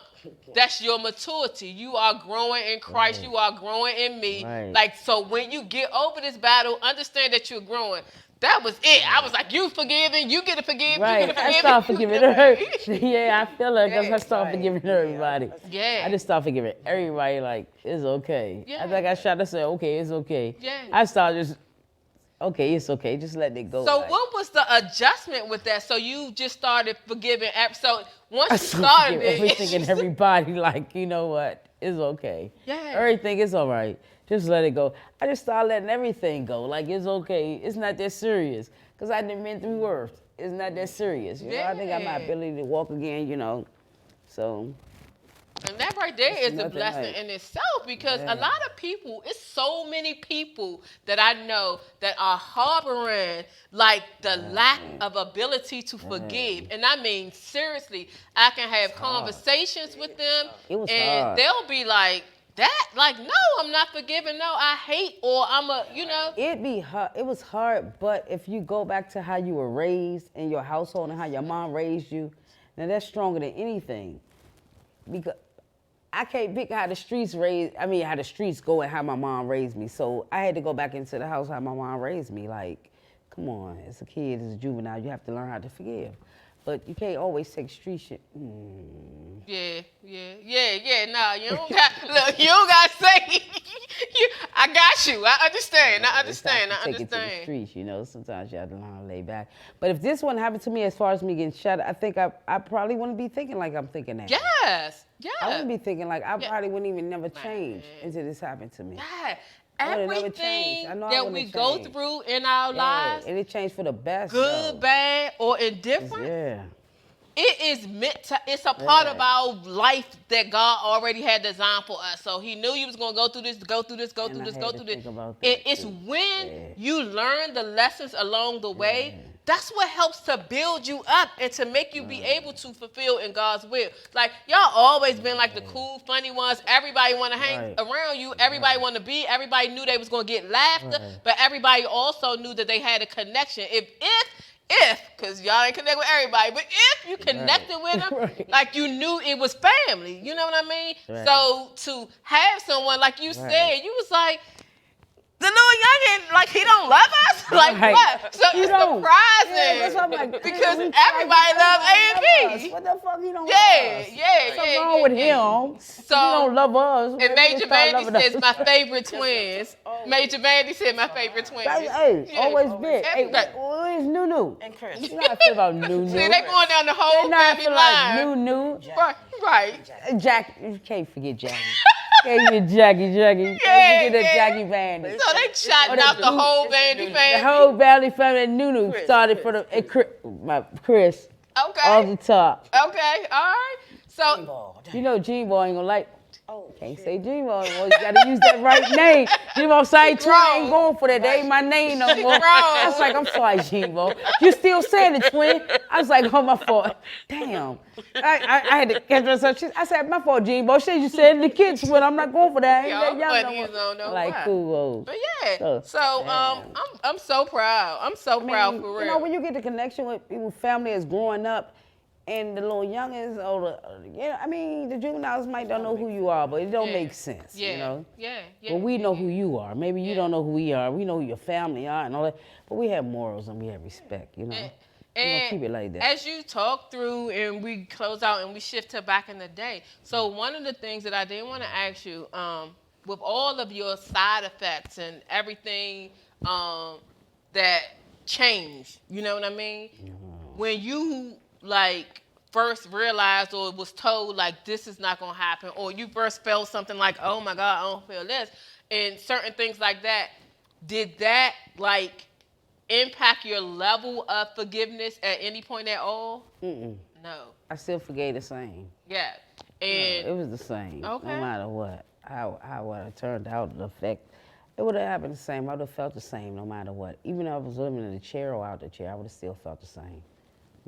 B: That's your maturity. You are growing in Christ. You are growing in me. Like, so when you get over this battle, understand that you're growing. That was it. I was like, you forgiving, you get to forgive, you get to forgive.
C: I start forgiving her. Yeah, I feel like I start forgiving everybody.
B: Yeah.
C: I just start forgiving everybody. Like, it's okay.
B: Yeah.
C: I think I tried to say, okay, it's okay.
B: Yeah.
C: I started just, okay, it's okay. Just let it go.
B: So what was the adjustment with that? So you just started forgiving. So once you started
C: everything and everybody, like, you know what? It's okay.
B: Yeah.
C: Everything is all right. Just let it go. I just started letting everything go. Like, it's okay. It's not that serious. Because I done been through worse. It's not that serious. You know, I think I have my ability to walk again, you know. So.
B: And that right there is a blessing in itself, because a lot of people, it's so many people that I know that are harboring like the lack of ability to forgive. And I mean, seriously, I can have conversations with them and they'll be like, that, like, no, I'm not forgiving. No, I hate, or I'm a, you know.
C: It'd be hard. It was hard, but if you go back to how you were raised in your household and how your mom raised you, now that's stronger than anything. Because I can't pick how the streets how the streets go and how my mom raised me. So I had to go back into the house how my mom raised me. Like, come on, as a kid, as a juvenile, you have to learn how to forgive. But you can't always take street shit.
B: Yeah. No, you don't got, look, you don't got to say, I got you. I understand.
C: Take it to the streets, you know. Sometimes you have to learn how to lay back. But if this one happened to me as far as me getting shot, I think I probably wouldn't be thinking like I'm thinking now.
B: Yes.
C: I wouldn't be thinking like, I probably wouldn't even never change until this happened to me.
B: Yeah. Everything that we go through in our lives,
C: and it changed for the best.
B: Good, bad, or indifferent. It is meant to. It's a part of our life that God already had designed for us. So He knew you was gonna go through this. And it's when you learn the lessons along the way. That's what helps to build you up and to make you be able to fulfill in God's will. Like, y'all always been like the cool, funny ones. Everybody want to hang around you. Everybody want to be. Everybody knew they was going to get laughter. But everybody also knew that they had a connection. If, because y'all ain't connect with everybody, but if you connected with them, like you knew it was family. You know what I mean? So to have someone, like you said, you was like, the little youngin', like, he don't love us? Like, what? So it's surprising.
C: That's what I'm like,
B: because everybody loves A&P.
C: What the fuck he don't love us? What's wrong with him? So, he don't love us.
B: And Major Vandy says my favorite twins. Major Vandy said my favorite twins.
C: Hey, always been. Hey, where's Nunu?
D: And Chris.
C: You know how I feel about Nunu.
B: See, they going down the whole family line.
C: Like Nunu.
B: Right.
C: Jack, you can't forget Jackie. Jackie. Yeah. Jackie Vandy.
B: So they shot out the whole Vandy family.
C: The whole Vandy family. Nunu started for Chris.
B: Okay.
C: Off the top.
B: Okay. All right. So
C: you know G-Boy ain't gonna like. Can't say G-Boy. Well, you gotta use that right name. G-Boy say twin ain't going for that. That ain't my name no more. I was like, I'm sorry, G-Boy. You still saying it, twin? I was like, oh, my fault. Damn. I had to catch myself. I said, my fault, G-Boy. Shit, you said the kids twin. I'm not going for that. I ain't that young no more. Like, cool.
B: But yeah. So I'm so proud. I'm so proud for real.
C: You know, when you get the connection with people, family is growing up. And the little youngins, I mean, the juveniles might don't know who you are, but it don't make sense, you know?
B: Yeah.
C: But we know who you are. Maybe you don't know who we are. We know who your family are and all that. But we have morals and we have respect, you know? And keep it like that.
B: As you talk through and we close out and we shift to back in the day, so one of the things that I did want to ask you, with all of your side effects and everything that changed, you know what I mean? When you, like, first realized or was told like this is not gonna happen, or you first felt something like, oh my God, I don't feel this, and certain things like that, did that like impact your level of forgiveness at any point at all?
C: Mm-mm.
B: No.
C: I still forgave the same.
B: Yeah.
C: No,
B: And
C: it was the same.
B: Okay.
C: No matter what. How it turned out, the effect, it would have happened the same. I would have felt the same no matter what. Even if I was living in the chair or out the chair, I would have still felt the same.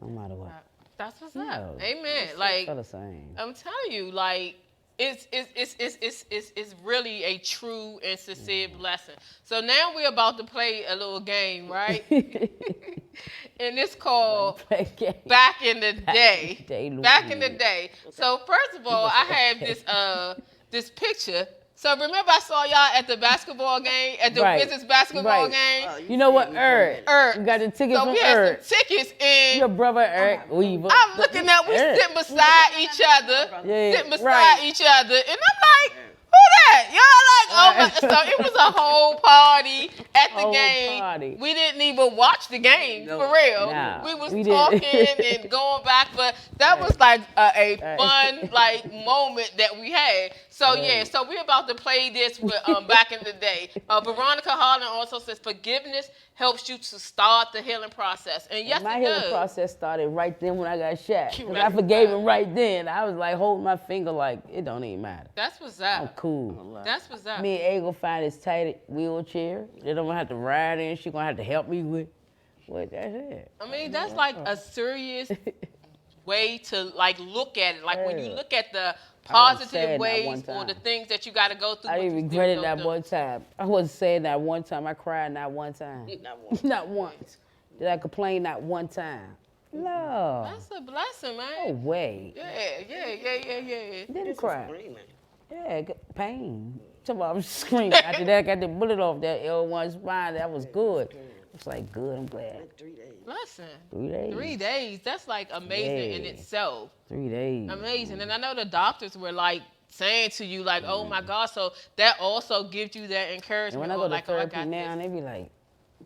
C: No matter what.
B: that's what's
C: No,
B: up.
C: I
B: Amen.
C: still
B: Like
C: felt the same.
B: I'm telling you, like it's really a true and sincere blessing. So now we're about to play a little game, right? And it's called Back in the Day. Back in the Day. So first of all, I have this picture. So remember I saw y'all at the basketball game, at the Wizards basketball game?
C: You know what, Eric?
B: Eric.
C: We got the tickets
B: So
C: from
B: we had
C: Eric.
B: some tickets and
C: Your brother Eric Weaver.
B: I'm looking at, we sitting beside each other, sitting beside each other, and I'm like, who that? Y'all like, oh my, so it was a whole party at the game.
C: Party.
B: We didn't even watch the game, for real.
C: Nah,
B: we was
C: we
B: talking
C: didn't.
B: and going back, but that was like a fun like moment that we had. So yeah, so we're about to play this with Back in the Day. Veronica Harlan also says forgiveness helps you to start the healing process. And yes,
C: my
B: it
C: healing
B: does.
C: process started right then when I got shot. 'Cause
B: Right.
C: I forgave him right then. I was like holding my finger like, it don't even matter.
B: That's what's
C: I'm
B: up.
C: cool.
B: That's what's up.
C: Me and A gonna find this tight wheelchair. They don't have to ride in. She gonna have to help me with. What? That's it.
B: I mean, that's like a serious way to like look at it. Like when you look at the positive
C: sad that
B: ways
C: one
B: or the
C: time.
B: things that you got to go through.
C: I
B: but
C: didn't
B: you still
C: regret it
B: go
C: that
B: through.
C: one time. I wasn't saying that one time. I cried not one time.
D: Not once.
C: Not once. Did I complain not one time? No.
B: That's a blessing,
C: No
B: man.
C: way.
B: Yeah.
C: Didn't cry.
D: Screaming.
C: Yeah, pain. Somebody was screaming. After that, I got the bullet off that L1 spine. That was good. It's like good. I'm glad.
D: 3 days.
B: Blessing.
C: 3 days.
B: 3 days. That's like amazing in
C: Yeah.
B: itself.
C: 3 days.
B: Amazing. And I know the doctors were like saying to you, like, oh my God. So that also gives you that
C: And
B: encouragement.
C: when I
B: or
C: go to
B: like, oh, I
C: therapy
B: got
C: now,
B: this.
C: they be like,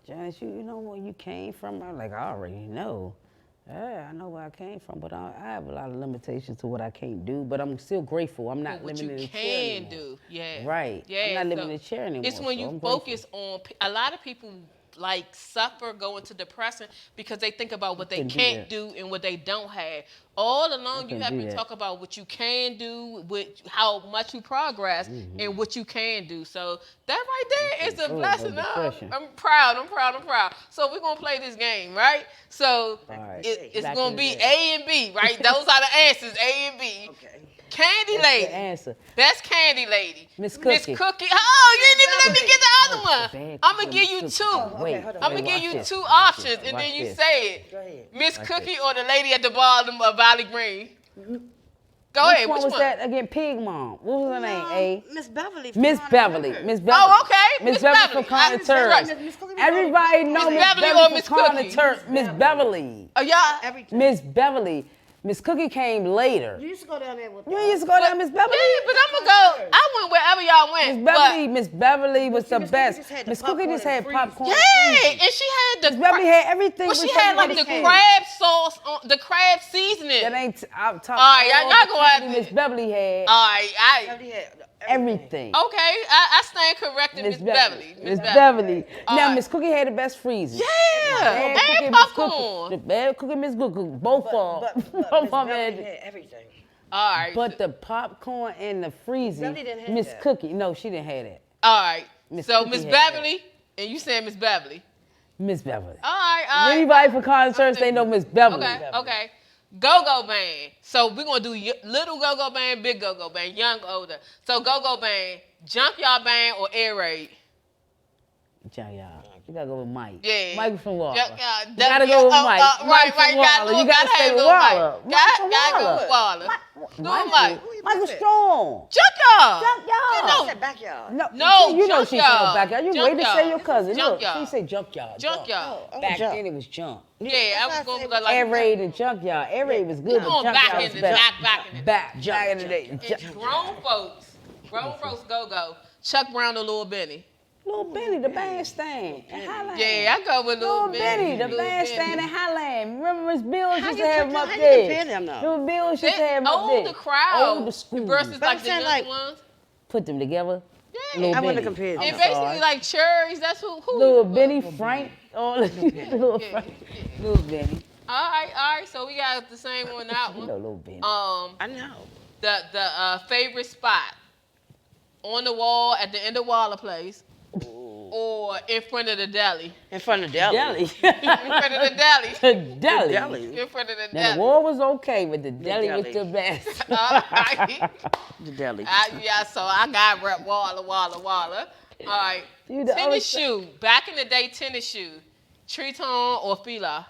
C: Janice, you know where you came from? I'm like, I already know. Yeah, I know where I came from, but I have a lot of limitations to what I can't do, but I'm still grateful. I'm not
B: what
C: living
B: you
C: in a chair
B: can
C: anymore.
B: do. Yeah.
C: Right.
B: Yeah.
C: I'm not living
B: so
C: in a chair anymore.
B: It's when
C: so
B: you
C: I'm grateful.
B: focus on, a lot of people like suffer, go into depression because they think about what they
C: can do
B: can't
C: that.
B: do and what they don't have. All along, you
C: can
B: have
C: do
B: to
C: that.
B: talk about what you can do, with how much you progress,
C: Mm-hmm.
B: and what you can do. So that right there is a
C: Oh,
B: blessing.
C: no depression.
B: I'm proud. So we're gonna play this game, right? So
C: All right.
B: it's
C: Back
B: gonna
C: in the
B: be
C: day.
B: A and B, right? Those are the answers, A and B.
D: Okay.
B: Candy
C: That's
B: Lady.
C: the answer.
B: That's Candy Lady.
C: Miss
B: Miss
C: Cookie.
B: Cookie. Oh, you didn't even let me get the other
C: Bad
B: one. I'm going to
C: Cookie,
B: give you
C: Miss
B: two.
C: Cookie. Wait,
D: hold on.
B: I'm
C: wait,
B: going to give
C: watch
B: you
C: this,
B: two
C: watch
B: options,
C: this,
B: and
C: watch
B: then you
C: this.
B: say it.
D: Go ahead.
B: Miss
C: Watch
B: Cookie
C: this.
B: or the lady at the bottom of Valley Green? Go ahead.
C: Which
B: Which
C: one was
B: one?
C: that again? Pig Mom. What was her name? A.
D: Miss Beverly.
C: Miss Beverly. Miss Beverly.
B: Oh, okay.
C: Miss
B: Miss
C: Beverly
B: Beverly.
C: from Connor
B: Miss
C: Turks.
B: Beverly.
D: Miss Cookie was
C: Everybody know
B: Miss
C: Miss
B: Beverly
C: Beverly
B: or
C: from
B: Miss
C: Connor
B: Cookie?
C: Turks. Miss Beverly.
B: Oh, y'all.
D: Everything.
C: Miss Beverly. Miss Cookie came later.
D: You used to go down there with
C: You used to go down Miss Beverly?
B: Yeah, but I'm going to go. I went wherever y'all went.
C: Miss Beverly was the
D: Miss Cookie
C: best.
D: just had the
C: Miss Cookie
D: popcorn
C: just
D: and
C: had
D: freeze.
C: popcorn.
B: But,
C: and
B: yeah,
C: freeze.
B: and she had the
C: Miss Beverly had everything.
B: Well, she
C: with
B: had like the
C: everything.
B: crab sauce, on the crab seasoning.
C: That ain't. I'm talking.
B: All right, y'all
C: all the
B: gonna have
C: candy
B: to-
C: Miss Beverly had
B: All right,
D: Beverly had
C: everything.
B: Okay, I stand corrected, Miss Beverly.
C: Miss Beverly.
B: All
C: Now
B: right.
C: Miss Cookie had the best freezers.
B: Yeah,
C: Cookie,
B: and
C: Miss Cookie.
B: popcorn.
C: The bad Cookie, Miss Cookie, both of them.
D: But
C: Both
D: Miss
C: of them
D: Beverly
C: had.
D: had everything.
B: All right.
C: But the popcorn and the freezing,
D: Beverly didn't have
C: Miss
D: that.
C: Cookie, no, she didn't have that.
B: All right.
C: Miss
B: So
C: Cookie
B: Miss
C: had
B: Beverly, and you saying Miss Beverly.
C: Miss Beverly.
B: All right.
C: Anybody from concerts, they know Miss Beverly.
B: Okay. Go-Go Band. So we're going to do little Go-Go Band, big Go-Go Band, young, older. So Go-Go Band, Junkyard Band or Air Raid?
C: Junkyard. You gotta go with Mike.
B: Yeah.
C: Mike from Waller.
B: Junkyard.
C: You gotta go with Mike. Mike
B: Right.
C: from Waller. You gotta stay with Waller.
B: Gotta go with Waller. Do Mike.
C: Mike was strong.
B: Junkyard.
C: Junkyard.
B: No.
D: That backyard.
B: No,
C: you know she said
B: Junkyard.
C: no backyard. You wait to say your cousin. Look,
B: Junkyard.
C: she said junkyard.
B: Junkyard.
C: Back
D: Junk.
C: then it was junk.
B: Yeah, I was going to go like
C: Air Raid and junkyard. Air Raid was good, but
B: going back
C: junkyard
B: in
C: was
B: the
C: better.
B: back in the
C: Back in the day.
B: And grown folks go-go. Chuck Brown or Lil Benny?
C: Little Benny, the bandstand in Highland.
B: Yeah, I go with
C: Little
B: Little
C: Benny, the
B: Little
C: bandstand in Highland. Remember Miss Bills
D: How
C: used
D: you
C: to have
D: put
C: him
D: them-
C: up
D: how you
C: there.
D: compare them now?
C: Little Bills used to have him up there.
B: Older crowd
C: Older school.
B: versus
D: But I'm
B: like the
D: saying,
B: young
D: like,
B: ones.
C: Put them together.
B: Yeah.
C: Little
D: I wouldn't
C: Benny.
D: compare them.
B: And
C: I'm
B: basically
C: sorry.
B: like cherries. That's who.
C: Little Benny, Frank. Oh, little Frank. Little Benny.
B: All right. So we got the same on that
C: You
B: one.
C: know Little Benny.
D: I know.
B: The favorite spot on the wall at the end of Waller Place, or in front of the deli.
D: In front of deli.
C: Deli.
B: In front of the deli.
C: The deli.
D: Deli.
B: In front of the
C: Now, the
B: deli.
C: war was okay, but the deli was
D: deli.
C: the best.
B: All right.
D: The deli.
B: Yeah, so I got rep Waller. All right.
C: You the
B: Tennis
C: other
B: shoe. Back in the day, tennis shoe. Triton or Fila?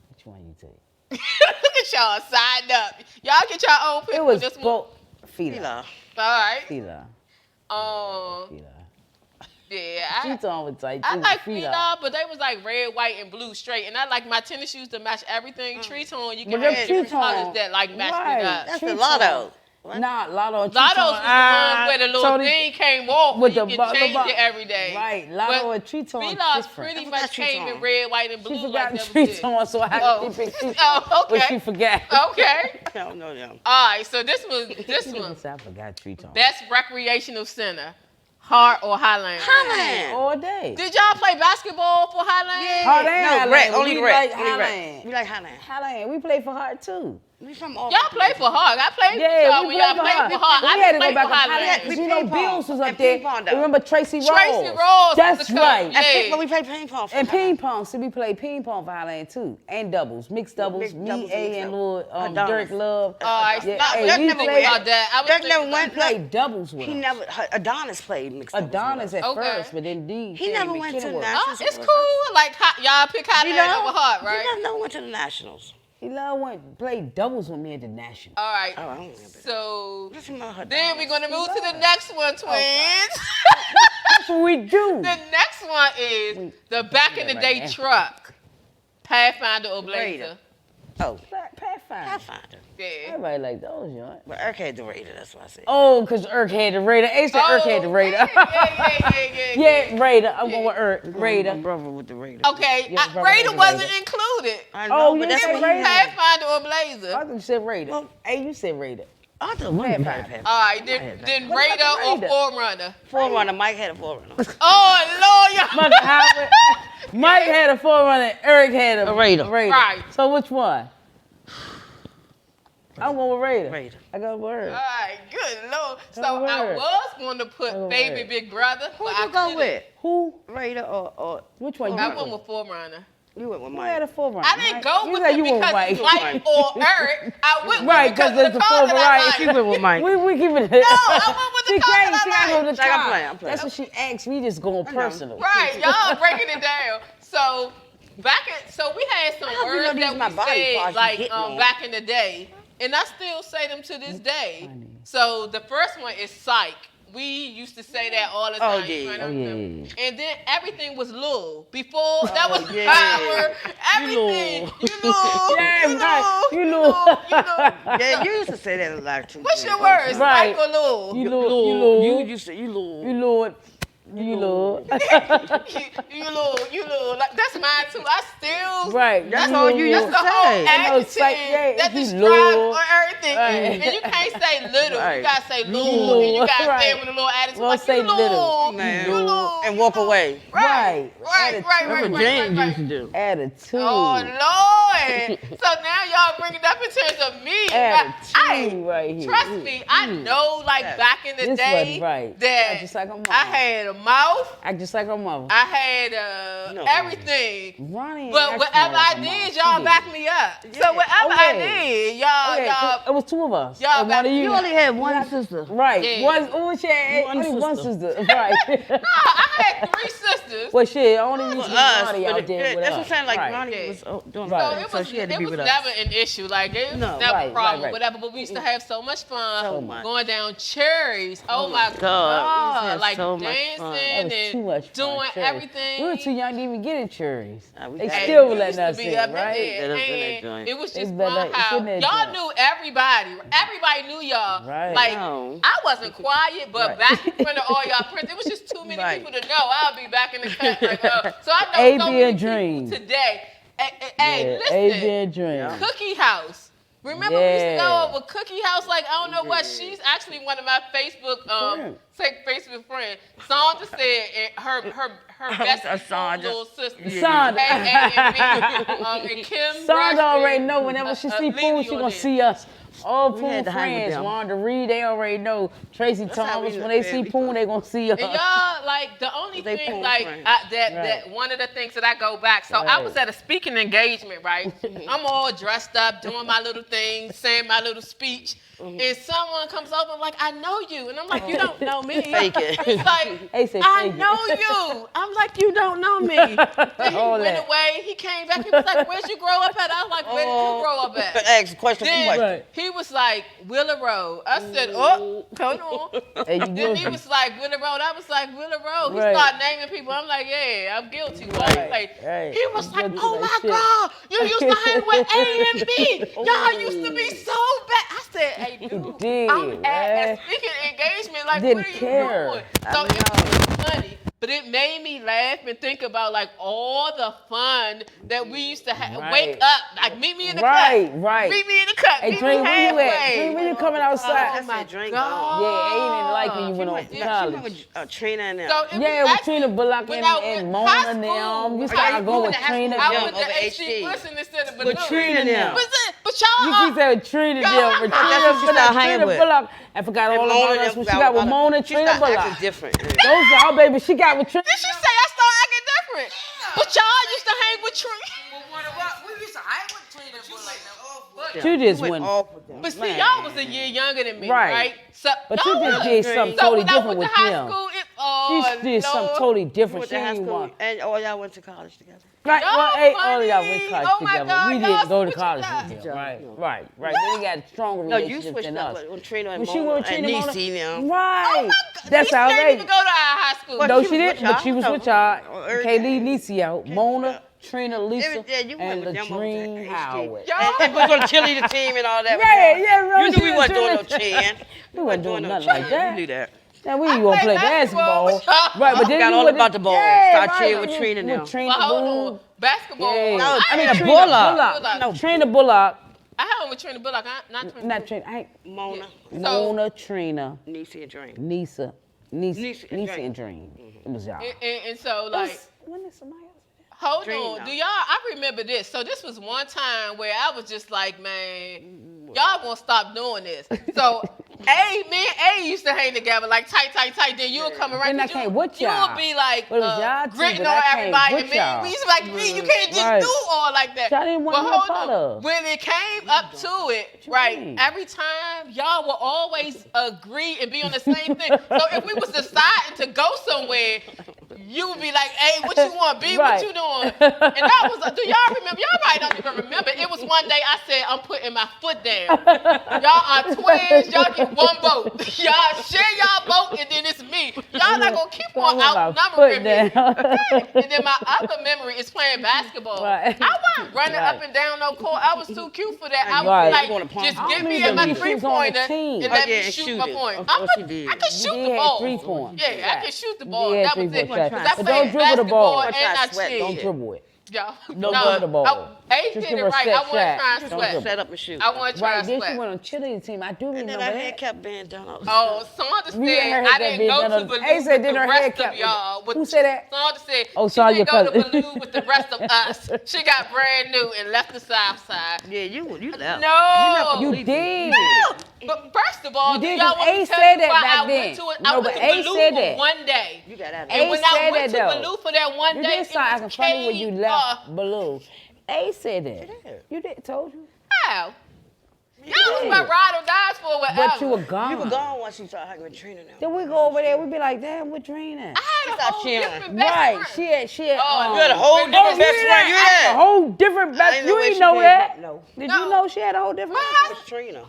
C: Which one you take?
B: Look at y'all signed up. Y'all get your own pick
C: It
B: for
C: was
B: this one.
C: both. Fila.
D: Fila.
B: All right.
C: Fila.
B: Um,
C: Fila.
B: yeah.
C: Triton was like,
B: I
C: it was
B: like
C: Fila.
B: Fila, but they was like red, white, and blue straight. And I like my tennis shoes to match everything. Triton, you can
C: But them
B: have different
C: Triton-
B: colors that like match
C: right.
B: it up.
D: That's the
C: Triton.
D: lotto. What?
C: Nah, Lotto and
B: Lotto's
C: Triton.
B: was the ones where the little
C: so they-
B: thing came off
C: with
B: and
C: the
B: you
C: bu-
B: can
C: the
B: change
C: bu-
B: it every day.
C: Right, Lotto
B: But
C: and Triton
B: Fila's
C: different.
B: pretty
D: I
B: much
D: forgot
B: came in
D: Triton.
B: red, white, and blue
C: She
B: like
C: forgot
B: that was it.
C: Triton, so I had
B: Oh.
C: to pick Triton.
B: Oh,
C: But
B: okay.
C: she forgot.
B: Okay.
D: I don't know them.
B: All right, so this one.
C: I forgot Triton.
B: Best recreational center, Hart or Highland?
D: Highland.
C: All day.
B: Did y'all play basketball for Highland?
C: Hart and
D: No,
C: Highland.
D: Red. Only
C: We
D: Red.
C: like
D: Only Red.
C: Highland.
D: We like Highland.
C: Highland. We play for Hart too.
D: We from all.
B: Y'all play for Hart. I played
C: Yeah,
B: for y'all
C: we
B: when y'all
C: played for
B: played
C: Hart.
B: for Hart.
C: We
B: I
C: had to
B: didn't
C: go
B: play
C: back
B: for
C: up
B: Highland.
C: Highland.
D: We
C: You know,
D: ping pong.
C: Bills was up
D: And
C: there.
D: ping pong, though.
C: Remember Tracy Rose?
B: Tracy Rose.
C: That's
B: was the coach.
C: right.
B: Yeah.
D: But we play ping pong. For
C: And
D: Highland.
C: ping pong. So we played ping pong for Highland too. And doubles. Mixed doubles.
D: Mixed
C: Me,
D: doubles and
C: A,
D: mixed
C: and
D: doubles.
C: little
D: Adonis.
C: Dirk Love.
B: All right,
C: Yeah,
B: stop.
C: hey,
B: Dirk
C: we
B: never
C: played-
B: went about that. I was
D: Dirk
B: thinking
D: never
B: about
D: went.
B: that.
C: Played doubles with
D: He
C: us.
D: never. Adonis played mixed doubles.
C: Adonis at
B: Okay.
C: first, but then D.
D: He
C: came
D: never
C: and
D: went to
C: Kenilworth.
D: nationals.
B: It's cool. Like y'all pick Highland over Hart,
D: He
B: right?
D: never went to the nationals.
C: He played doubles with me at the National.
B: All right.
D: Oh, I don't remember.
B: So
D: Just remember
B: then we're gonna move to the
C: does.
B: next one, twins.
C: That's what we do.
B: The next one is the back in the day
C: right now.
B: truck, Pathfinder or Blazer.
D: Raider. Oh,
C: Pathfinder.
D: Pathfinder.
B: Yeah.
C: Everybody like those, y'all.
D: But Urk had the Raider. That's what I said.
C: Oh, because Urk had the Raider. Ace said Urk had the Raider.
B: Yeah.
C: Yeah, Raider. I'm going with Urk.
D: My
C: Raider.
D: brother with the Raider.
B: Okay,
C: Yeah, brother
B: Raider
C: was a
B: wasn't
C: Raider.
B: included.
D: I
C: Oh,
D: know,
C: you
D: but that's
C: didn't
D: what
C: say
D: he
C: Raider?
D: had.
B: Pathfinder or
C: I
B: Blazer.
C: thought you said Raider.
D: Well,
C: Hey, you said Raider.
D: I thought one had
C: Pathfinder.
D: Pathfinder.
B: All right,
D: I
B: then
D: had that.
B: then
C: What
B: Raider
C: about the
B: or
C: Raider?
B: Forerunner.
D: Forerunner. Mike had a Forerunner.
B: Oh Lord, y'all.
C: Mike Howard. Mike had a Forerunner. Eric had a
D: Raider.
B: Right.
C: So which one? I'm going with Raider.
D: Raider.
C: I go with
B: All
C: Raider.
B: right, good Lord. So
C: Oh,
B: I
C: word.
B: was going to put
C: Oh,
B: Baby
C: word.
B: Big Brother,
D: Who
B: but
D: you
B: I
D: go
B: couldn't.
D: with?
C: Who?
D: Raider or
C: Which one?
B: I
C: You
B: went with Forerunner.
D: you went with
C: Who
D: Mike?
C: had a Forerunner?
B: I didn't
C: Mike?
B: go
C: You
B: with
C: said
B: it
C: you went
B: because
C: with
B: Mike or Eric. I went with
C: Right,
B: it because
C: because
B: of
C: it's
B: the
C: the
B: car that I
C: Forerunner.
B: like.
D: She went with Mike.
C: We keep it.
B: No, I went with the
C: She
B: car
C: can't.
B: that
C: She
B: I
C: can't go
B: like.
C: with the
D: Like, I'm
C: car.
D: playing, I'm playing.
C: That's what she asked. We just going personal.
B: Right, y'all breaking it down. So we had some
D: I hope you know
B: words
D: these
B: that
D: my
B: we
D: body
B: said
D: parts you
B: like
D: hitting on.
B: back in the day, and I still say them to this day. So the first one is psych. We used to say that all the
D: Oh,
B: time.
D: yeah.
B: Right?
C: Oh, yeah.
B: And then everything was Lil. Before that was
D: yeah.
B: power. Everything. You Lil.
C: Yeah,
B: you
C: right.
B: Lil.
C: You
B: You
C: Lil.
B: Lil. You Lil.
D: Yeah, you used to say that a lot too.
B: What's your
D: Yeah.
B: words?
C: Right.
B: Psych or Lil?
C: You Lord.
D: You used to you Lord.
C: You Lord. You Lord.
B: you Lil. Like, that's mine too. I still.
C: Right.
D: That's
C: you
D: all you
C: Lord.
D: used
B: That's the
D: to
B: whole
D: say.
B: adjective
C: psych, yeah,
B: that
C: you
B: describes
C: Lord.
B: on everything.
C: Right.
B: And you can't say little. You
D: Right.
B: gotta say
C: You
B: little. And you
C: Lord.
B: gotta say
C: Right.
B: it with a little attitude.
C: Well,
B: like,
C: say
B: you
C: little.
D: Man.
B: You little.
D: And walk away.
B: Right.
C: Right.
D: That's what James used to do.
C: Attitude.
B: Oh Lord! So now y'all bring it up in terms of me.
C: Attitude right here.
B: Trust me, I know. Like
D: Yes.
B: back in the
C: This
B: day,
C: wasn't right.
B: that
C: Act just like a mom.
B: I had a mouth.
C: Act just like her mother.
B: I had
D: No.
B: everything.
C: Ronnie ain't
B: But
C: acting
B: whatever
C: like
B: I
C: her mom.
B: did,
C: She
B: y'all
C: did.
B: back me up. So whatever
C: Oh,
B: I
C: yeah.
B: did, y'all,
C: Okay,
B: y'all.
C: it was two of us.
B: Y'all
C: And
B: back-
C: one of you.
D: You only had one sister.
C: Right.
B: Yeah.
C: One, oh, she had
D: One
C: only one
D: sister.
C: sister. Right.
B: I had 3 sisters.
C: Well, shit, only
D: For
C: used to
D: us,
C: Ronnie
D: but
C: out
D: it-
C: there with
D: that's what I'm
C: us.
D: saying. Like
C: Right.
D: Ronnie
B: Yeah.
D: was doing
C: Right.
B: So
D: something,
B: it
D: so
B: was,
D: she had to
B: it
D: be
B: was
D: with us.
B: never an issue. Like it was
D: No.
B: never
C: Right,
B: a problem,
C: right, right.
B: whatever. But we used to have so much fun
D: So much.
B: going down cherries. Oh, my
D: God. We used to
B: God!
D: have
B: Like
D: so much
B: dancing
D: fun.
C: That was too much fun.
B: doing
C: Cherries.
B: everything.
C: We were too young to even get in cherries.
D: we
C: They
D: got it.
C: still
B: We
C: letting
B: used to
C: us
B: be
C: in,
B: up in
C: right?
B: there,
D: Let us in that
B: and
D: joint.
B: it was
C: They
B: just
C: better
B: fun
C: let us
B: how
C: in that
B: y'all
C: joint.
B: knew everybody. Everybody knew y'all.
C: Right.
B: Like,
D: No.
B: I wasn't quiet, but
C: Right.
B: back in front of all y'all friends, it was just too many
D: Right.
B: people to know. I'll be back in the cut. Like, so I know
C: A.B.
B: so many
C: and
B: people
C: Dream.
B: today. Hey,
C: Yeah, A.B.
B: listen.
C: and Dream.
B: Cookie House. Remember we used to go
C: Yeah.
B: over Cookie House? Like, I don't know what. She's actually one of my Facebook Facebook friends. Sandra said her best
D: Sandra.
B: little sister.
C: Sandra.
B: And Kim.
C: Sandra already
B: Rushman,
C: know whenever she see
B: Lily
C: food, she
B: on
C: gonna
B: there.
C: see us. All
D: We
C: Poon
D: had to hang with
C: friends,
D: them.
C: Wanda Reed, they already know. Tracy
D: That's how
C: Thomas,
D: we
C: when they
D: look,
C: see
D: baby.
C: Poon, they gonna see us.
B: And y'all, like, the only
D: They
B: thing,
D: Poon
B: like,
D: friends.
B: that one of the things that I go back. So I
C: Right.
B: was at a speaking engagement, right? I'm all dressed up, doing my little thing, saying my little speech. And someone comes over like, I know you. And I'm like, you don't know me.
D: Fake it.
B: He's like,
C: They said
B: I
C: fake it.
B: know you. I'm like, you don't know me. Then he
C: All
B: went
C: that.
B: away. He came back. He was like, where'd you grow up at? I was like, where did you grow up at?
D: Ask question for
B: Then
D: question.
C: Right.
B: he was like, Willow Road. I said, oh, hold on.
C: Hey, you
B: Then he
C: guilty.
B: was like, Willow Road. I was like, Willow Road. He
C: Right.
B: started naming people. I'm like, yeah, I'm guilty.
C: Right,
B: Like,
C: right.
B: he was like,
C: Guilty
B: oh
C: like
B: my
C: shit.
B: God, you used to hang with A and B. Y'all used to be so bad. I said, hey, dude,
C: did,
B: I'm at
C: man.
B: a speaking engagement. Like,
C: Didn't
B: what are you
C: care.
B: doing? So it was funny. But it made me laugh and think about, like, all the fun that we used to have.
C: Right.
B: Wake up, like, meet me in the
C: Right,
B: cut.
C: right.
B: Meet me in the cut.
C: Hey,
B: meet
C: Dream,
B: me
C: where you at?
B: halfway.
C: Dream, when you coming outside?
B: Oh my
D: Drink
B: God.
C: Yeah, Aiden didn't like when you went on
D: She
C: college.
D: went with Trina and them.
B: So it
C: Yeah,
B: was
C: with
B: actually,
C: Trina Bullock
B: when
C: and,
B: I
C: and
B: went
C: Mona
B: high
C: and
B: school,
C: them. You
B: high
C: started going
B: school,
C: with Trina.
B: I
D: them
B: went
D: over
B: to HC
D: HD.
B: Wilson instead of
D: With
B: Baloo.
D: Trina and them.
B: But y'all,
C: You keep saying Trina
B: Y'all,
C: deal, but
B: that's
C: Trina
D: what she started hanging
C: Trina
D: with.
C: Bullock. I forgot all about us when she got with Mona and
D: She
C: Trina
D: started
C: Bullock.
D: acting different.
C: Those are our baby. She got with Trina.
B: did she say I started acting different? But y'all used to hang with Trina.
E: We used to hang with Trina Bullock.
C: You just
D: went
C: went.
D: off with them.
B: But see, y'all was a year younger than me,
C: Right.
B: right? So,
C: But you
B: y'all
C: just
B: was.
C: did something
B: So
C: totally
B: when I
C: different
B: went
C: with
B: to high
C: them.
B: school,
C: She did something totally different.
D: Went
C: She
D: to high
C: didn't
D: school,
C: want.
D: and all y'all went to college together.
C: Right,
B: Y'all
C: well, hey, all of y'all went to
B: funny.
C: college
B: Oh my
C: together.
B: God,
C: We
B: y'all
C: didn't go to
B: switched
C: college
B: up.
C: together. Right. They got a stronger
D: No, you
C: relationship
D: switched
C: than
D: up
C: us.
D: with Trina and
C: When she went with
D: Mona and
C: Trina Mona,
D: Niecy them.
C: right? That's
B: Niecy
C: our
B: didn't
C: baby.
B: even go to our high school.
D: But
C: No,
D: she
C: she
D: was
C: didn't,
D: with
C: but
D: y'all.
C: she was with
D: So,
C: y'all.
D: every
C: Can't
D: day.
C: leave Niecy out. Mona, Trina, Lisa,
D: Yeah, you went
C: and
D: with them over
C: Ladrine
D: to
C: Howard.
B: Y'all,
D: And was on the cheerleader team and all that.
C: Yeah,
D: You knew we wasn't doing no cheering.
C: We wasn't doing nothing like that.
D: You knew that.
C: Now we
B: I
C: ain't gonna
B: played
C: play
B: basketball
C: basketball.
B: with y'all.
C: Right, but
D: I
C: then
D: forgot
C: you
D: all
C: went
D: about
C: to-
D: the ball.
C: Yeah,
D: Started
C: right,
D: cheering with Trina and them.
C: With Trina
B: well, hold
C: Bullock.
B: on. Basketball.
C: Yeah.
D: No, I mean,
C: Trina
D: Bullock.
C: No, Trina Bullock.
B: I had one with Trina Bullock, not Trina.
C: Not Trina. I,
D: Mona,
C: Mona, Trina,
D: Niecy, and Dream.
C: Nisa,
D: Niecy and
C: Nisa and Dream. It was y'all.
B: And so, like,
C: When did somebody else?
B: hold
D: Dream
B: on.
D: now.
B: Do y'all, I remember this. So this was one time where I was just like, man, y'all gonna stop doing this. So, me and A used to hang together like tight. Then you would come around.
C: Then I came with
B: You
C: y'all.
B: would be like
C: But it was y'all too,
B: gritting
C: but
B: on
C: I came
B: everybody.
C: with
B: And me,
C: y'all.
B: we used to be like, me, you can't just
C: Right.
B: do all like that.
C: Y'all didn't want
B: But
C: no
B: hold
C: part
B: on.
C: of.
B: When it came up to it,
C: you
B: right,
C: mean?
B: every time y'all would always agree and be on the same thing. So if we was deciding to go somewhere, you would be like, hey, what you want, B?
C: Right.
B: What you doing? And that was, do y'all remember? Y'all probably don't even remember. It was one day I said, I'm putting my foot down. Y'all are twins. Y'all get one vote. Y'all share y'all vote, and then it's me. Y'all not going to keep on outnumbering me. And then my other memory is playing basketball.
C: Right.
B: I wasn't running
C: Right.
B: up and down no court. I was too cute for that. I was
C: Right.
B: like,
D: You wanna pump?
B: just
D: I
B: give
C: don't
B: me
C: even
B: at my
C: believe she was on the
B: 3-pointer
C: team.
B: and
D: Oh,
B: let
D: yeah,
B: me
D: and
B: shoot
D: shoot
B: my
D: it.
B: point.
D: Of course she did.
B: I can shoot
C: You
B: the
C: did
B: ball.
C: 3 points.
B: Yeah, I can shoot the ball.
C: Yeah,
B: That was
C: 3
B: it.
C: point
B: Because
C: shot.
B: I
C: But
B: played
C: don't dribble the
B: basketball
C: ball.
B: and I
D: Don't sweat.
C: Don't
B: cheated.
C: dribble it.
B: Yo,
C: Don't dribble the ball.
B: A
C: Just
B: did
C: give
B: it
C: her a
B: right.
C: set
B: I wasn't
C: shot.
B: trying to
C: Don't
B: sweat.
C: dribble.
D: Set up and shoot.
B: I wasn't trying
C: Right,
B: to
C: then
B: sweat.
C: she went on cheerleading team. I do
D: And
C: remember
D: then her hair
C: that.
D: kept bent down.
B: Oh, Sandra said
C: Yeah, her
B: I
C: head
B: didn't
C: been
B: go
C: done
B: to
C: on-
B: Baloo
C: Hey, said,
B: with
C: then
B: the
C: her
B: rest
C: head
B: of
C: kept-
B: y'all.
C: Who said that?
B: Sandra said
C: Oh,
B: she
C: Sonya
B: didn't go to
C: cousin.
B: Baloo with the rest of us. She got brand new and left the South Side.
D: Yeah, you left.
B: No.
C: You did.
B: But first of all,
C: You
B: do
C: did,
B: y'all
C: 'cause
B: want me
C: A
B: to tell
C: said
B: you
C: that
B: why
C: back
B: I
C: then.
B: went to it?
C: No,
B: I
C: but
B: went to
C: A
B: Baloo
C: said
B: for
C: that.
B: one day.
D: You got out of
C: A
B: And when I
C: said
B: went
C: that,
B: to
C: though.
B: Baloo for that one
C: You
B: day,
C: did start acting funny when you left Baloo. A said that.
D: did.
C: You did, told you.
B: How? Y'all was my ride or dies for whatever.
C: But you were gone.
D: You were gone once you started hanging with Trina now.
C: Then we go over there, we be like, damn, what Trina?
B: I had a
D: Stop
B: whole
D: cheering.
B: different best
C: Right,
B: friend.
C: she had
D: You had a whole different best friend. You
C: a
D: had.
C: whole different
D: I
C: best.
D: didn't know
C: You
D: where
C: ain't
D: she
C: know
D: came
C: that.
D: from. No.
C: Did
B: No.
C: you know she had a whole different?
B: My
D: Trina.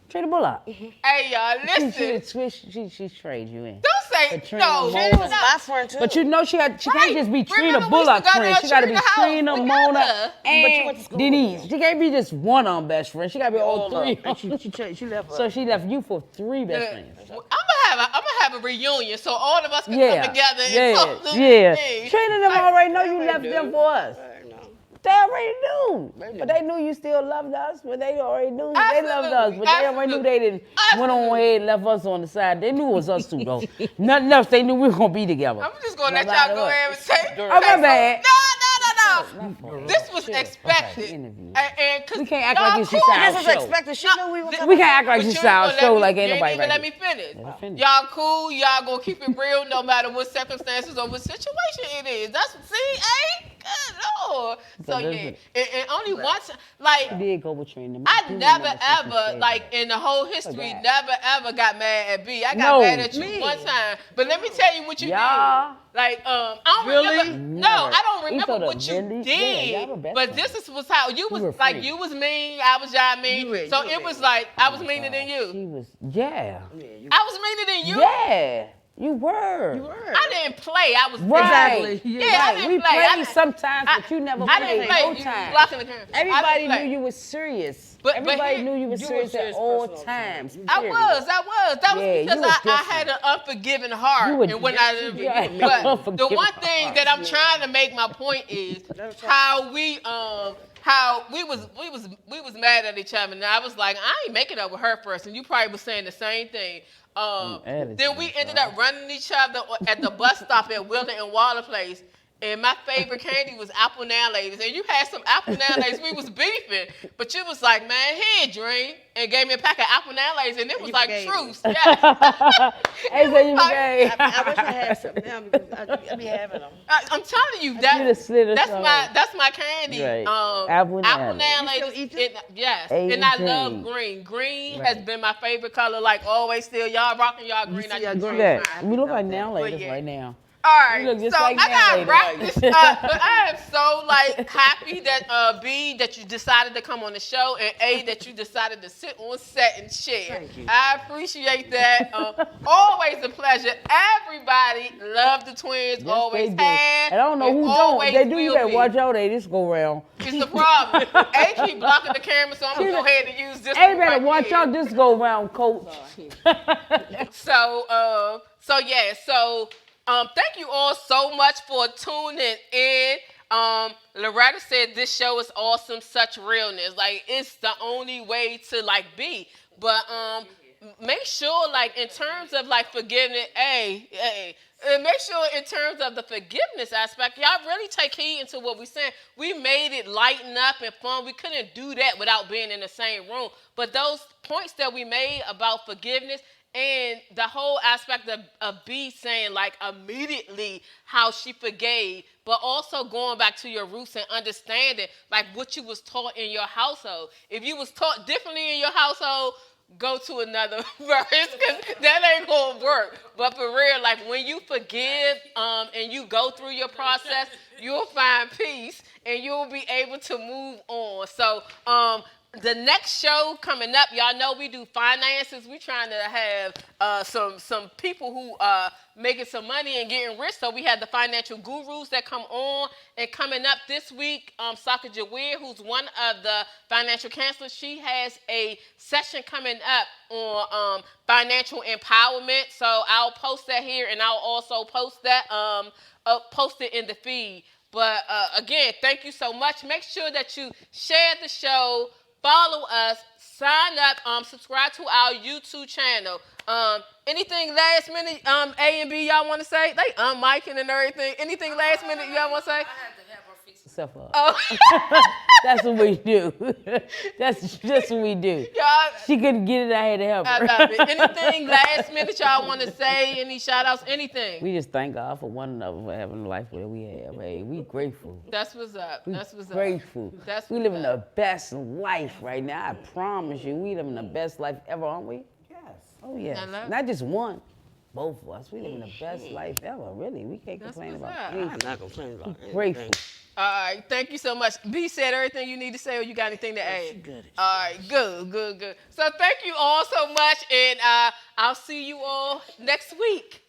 C: Trina Bullock.
B: Hey, y'all, listen.
C: She trade you in.
B: Don't say like,
C: Katrina
B: no,
C: Mona.
D: She was my friend too.
C: But you know she can't just be Trina
B: Remember we used to
C: Bullock's
B: go
C: friend.
B: down
C: She got to be
B: Trina's house
C: Trina,
B: together.
C: Mona,
D: But you went to
C: and
D: school
C: Denise.
D: with
C: She can't be just one on best friend. She got to be all three.
D: She left her.
C: So she left you for 3 best friends.
B: I'm gonna have a reunion so all of us can come together and talk to
C: yeah.
B: things.
C: Trina them already know you left them for us.
D: No.
C: They already knew. But they knew you still loved us. But they already knew they loved us. But they already knew they didn't went on ahead and left us on the side. They knew it was us too, though. Nothing else. They knew we were going to be together.
B: I'm just gonna let y'all go ahead and say.
C: Oh, my bad.
B: No. This was expected. And cause
C: We can't act like it's just
B: cool.
C: our
D: This was
C: show.
D: expected. She knew we were coming.
C: We can't act like
B: But
C: this
B: you
C: our
B: ain't
C: show
B: gonna
C: like
B: let
C: ain't
B: me-
C: nobody
B: you ain't even
C: right
B: let me finish.
C: Let her finish.
B: Y'all cool. Y'all gonna keep it real no matter what circumstances or what situation it is. That's good Lord. So yeah, and only once like.
C: She did go with Trina.
B: I never ever, like in the whole history, never ever got mad at B. I got mad at you one time. But let me tell you what you did. Like, I don't remember. No, I don't remember what you did. But this was how you was like. You was mean. I was y'all mean. So it was like I was meaner than you.
C: She was,
B: I was meaner than you.
C: Yeah. You were.
B: I didn't play. I was
C: Right.
B: Yeah, I didn't
C: We
B: play.
C: played sometimes, but you never
B: I
C: played.
B: didn't play.
C: No
B: You
C: time.
B: blocking the camera.
C: Everybody knew you was serious.
B: But
C: Everybody
B: here-
C: knew you was
D: you
C: serious
D: were
C: at
D: serious
C: all
D: person all the
C: times.
B: I was. That was
C: Yeah,
B: because
C: you was
B: I had an unforgiving heart.
C: You were-
B: and when
C: Yeah,
B: but the
C: unforgiving
B: one thing
C: heart.
B: that I'm trying to make my point is how we was mad at each other, and I was like, I ain't making up with her first, and you probably was saying the same thing. Then we ended up running each other at the bus stop at Wilder and Waller Place. And my favorite candy was apple nail ladies. And you had some apple nail ladies. We was beefing. But you was like, man, here, Dream. And gave me a pack of apple nail ladies. And it was like truce. Yeah.
C: Hey, so you
D: I wish I had some now because I be having them.
B: I'm telling you,
C: just slid us
B: that's my candy.
C: Right. Apple nail
B: nail
D: You
B: ladies.
D: still eat them?
B: Yes.
C: Hey,
B: And I
C: Dream.
B: love green. Green has been my favorite color, like always still. Y'all rocking y'all green. I just
D: green.
C: Yeah,
B: fine.
C: we look like nail ladies
B: yeah.
C: right now.
B: All right,
C: You look just
B: so
C: like
B: I
C: now,
B: gotta
C: lady.
B: wrap this up. But I am so like happy that B that you decided to come on the show, and A that you decided to sit on set and share.
D: Thank you.
B: I appreciate that. Always a pleasure. Everybody loved the twins.
C: Yes,
B: always
C: they do.
B: had.
C: And I don't know
B: and
C: who don't.
B: always
C: They do. You
B: will
C: better
B: be.
C: watch out. They this go round.
B: It's the problem. A keep blocking the camera, so I'm gonna go ahead and use this.
C: Hey,
B: one
C: better
B: right
C: watch
B: here.
C: out. This go round, coach.
B: So thank you all so much for tuning in. Loretta said this show is awesome, such realness. Like it's the only way to like be. But make sure like in terms of like forgiveness, make sure in terms of the forgiveness aspect, y'all really take heed into what we're saying. We made it lighten up and fun. We couldn't do that without being in the same room. But those points that we made about forgiveness and the whole aspect of B saying like immediately how she forgave, but also going back to your roots and understanding like what you was taught in your household. If you was taught differently in your household, go to another verse because that ain't gonna work. But for real, like when you forgive and you go through your process, you'll find peace and you'll be able to move on. So the next show coming up, y'all know we do finances. We trying to have some people who making some money and getting rich. So we have the financial gurus that come on. And coming up this week, Saka Jawir, who's one of the financial counselors, she has a session coming up on financial empowerment. So I'll post that here, and I'll also post that post it in the feed. But again, thank you so much. Make sure that you share the show. Follow us, sign up, subscribe to our YouTube channel. Anything last minute, A and B, y'all want to say? They unmicing and everything. Anything last minute y'all want to say?
C: Stuff up.
B: Oh,
C: That's what we do. That's just what we do.
B: y'all,
C: She couldn't get it. I had to help
B: I
C: her.
B: love it. Anything last minute y'all want to say? Any shout outs? Anything?
C: We just thank God for one another for having the life that we have. Hey, we grateful.
B: That's what's up. That's what's up.
C: Grateful.
B: That's
C: We
B: what's
C: living
B: up.
C: the best life right now. I promise you, we living the best life ever, aren't we?
A: Yes.
C: Oh yes.
B: I love
C: Not just one. Both of us. We living the best life ever. Really, we can't
B: That's
C: complain
B: what's
C: about
B: up.
C: anything.
D: I'm not complaining about anything.
C: Grateful.
B: All right, thank you so much. B said everything you need to say, or you got anything to add?
D: she good.
B: All right, good. So thank you all so much, and I'll see you all next week.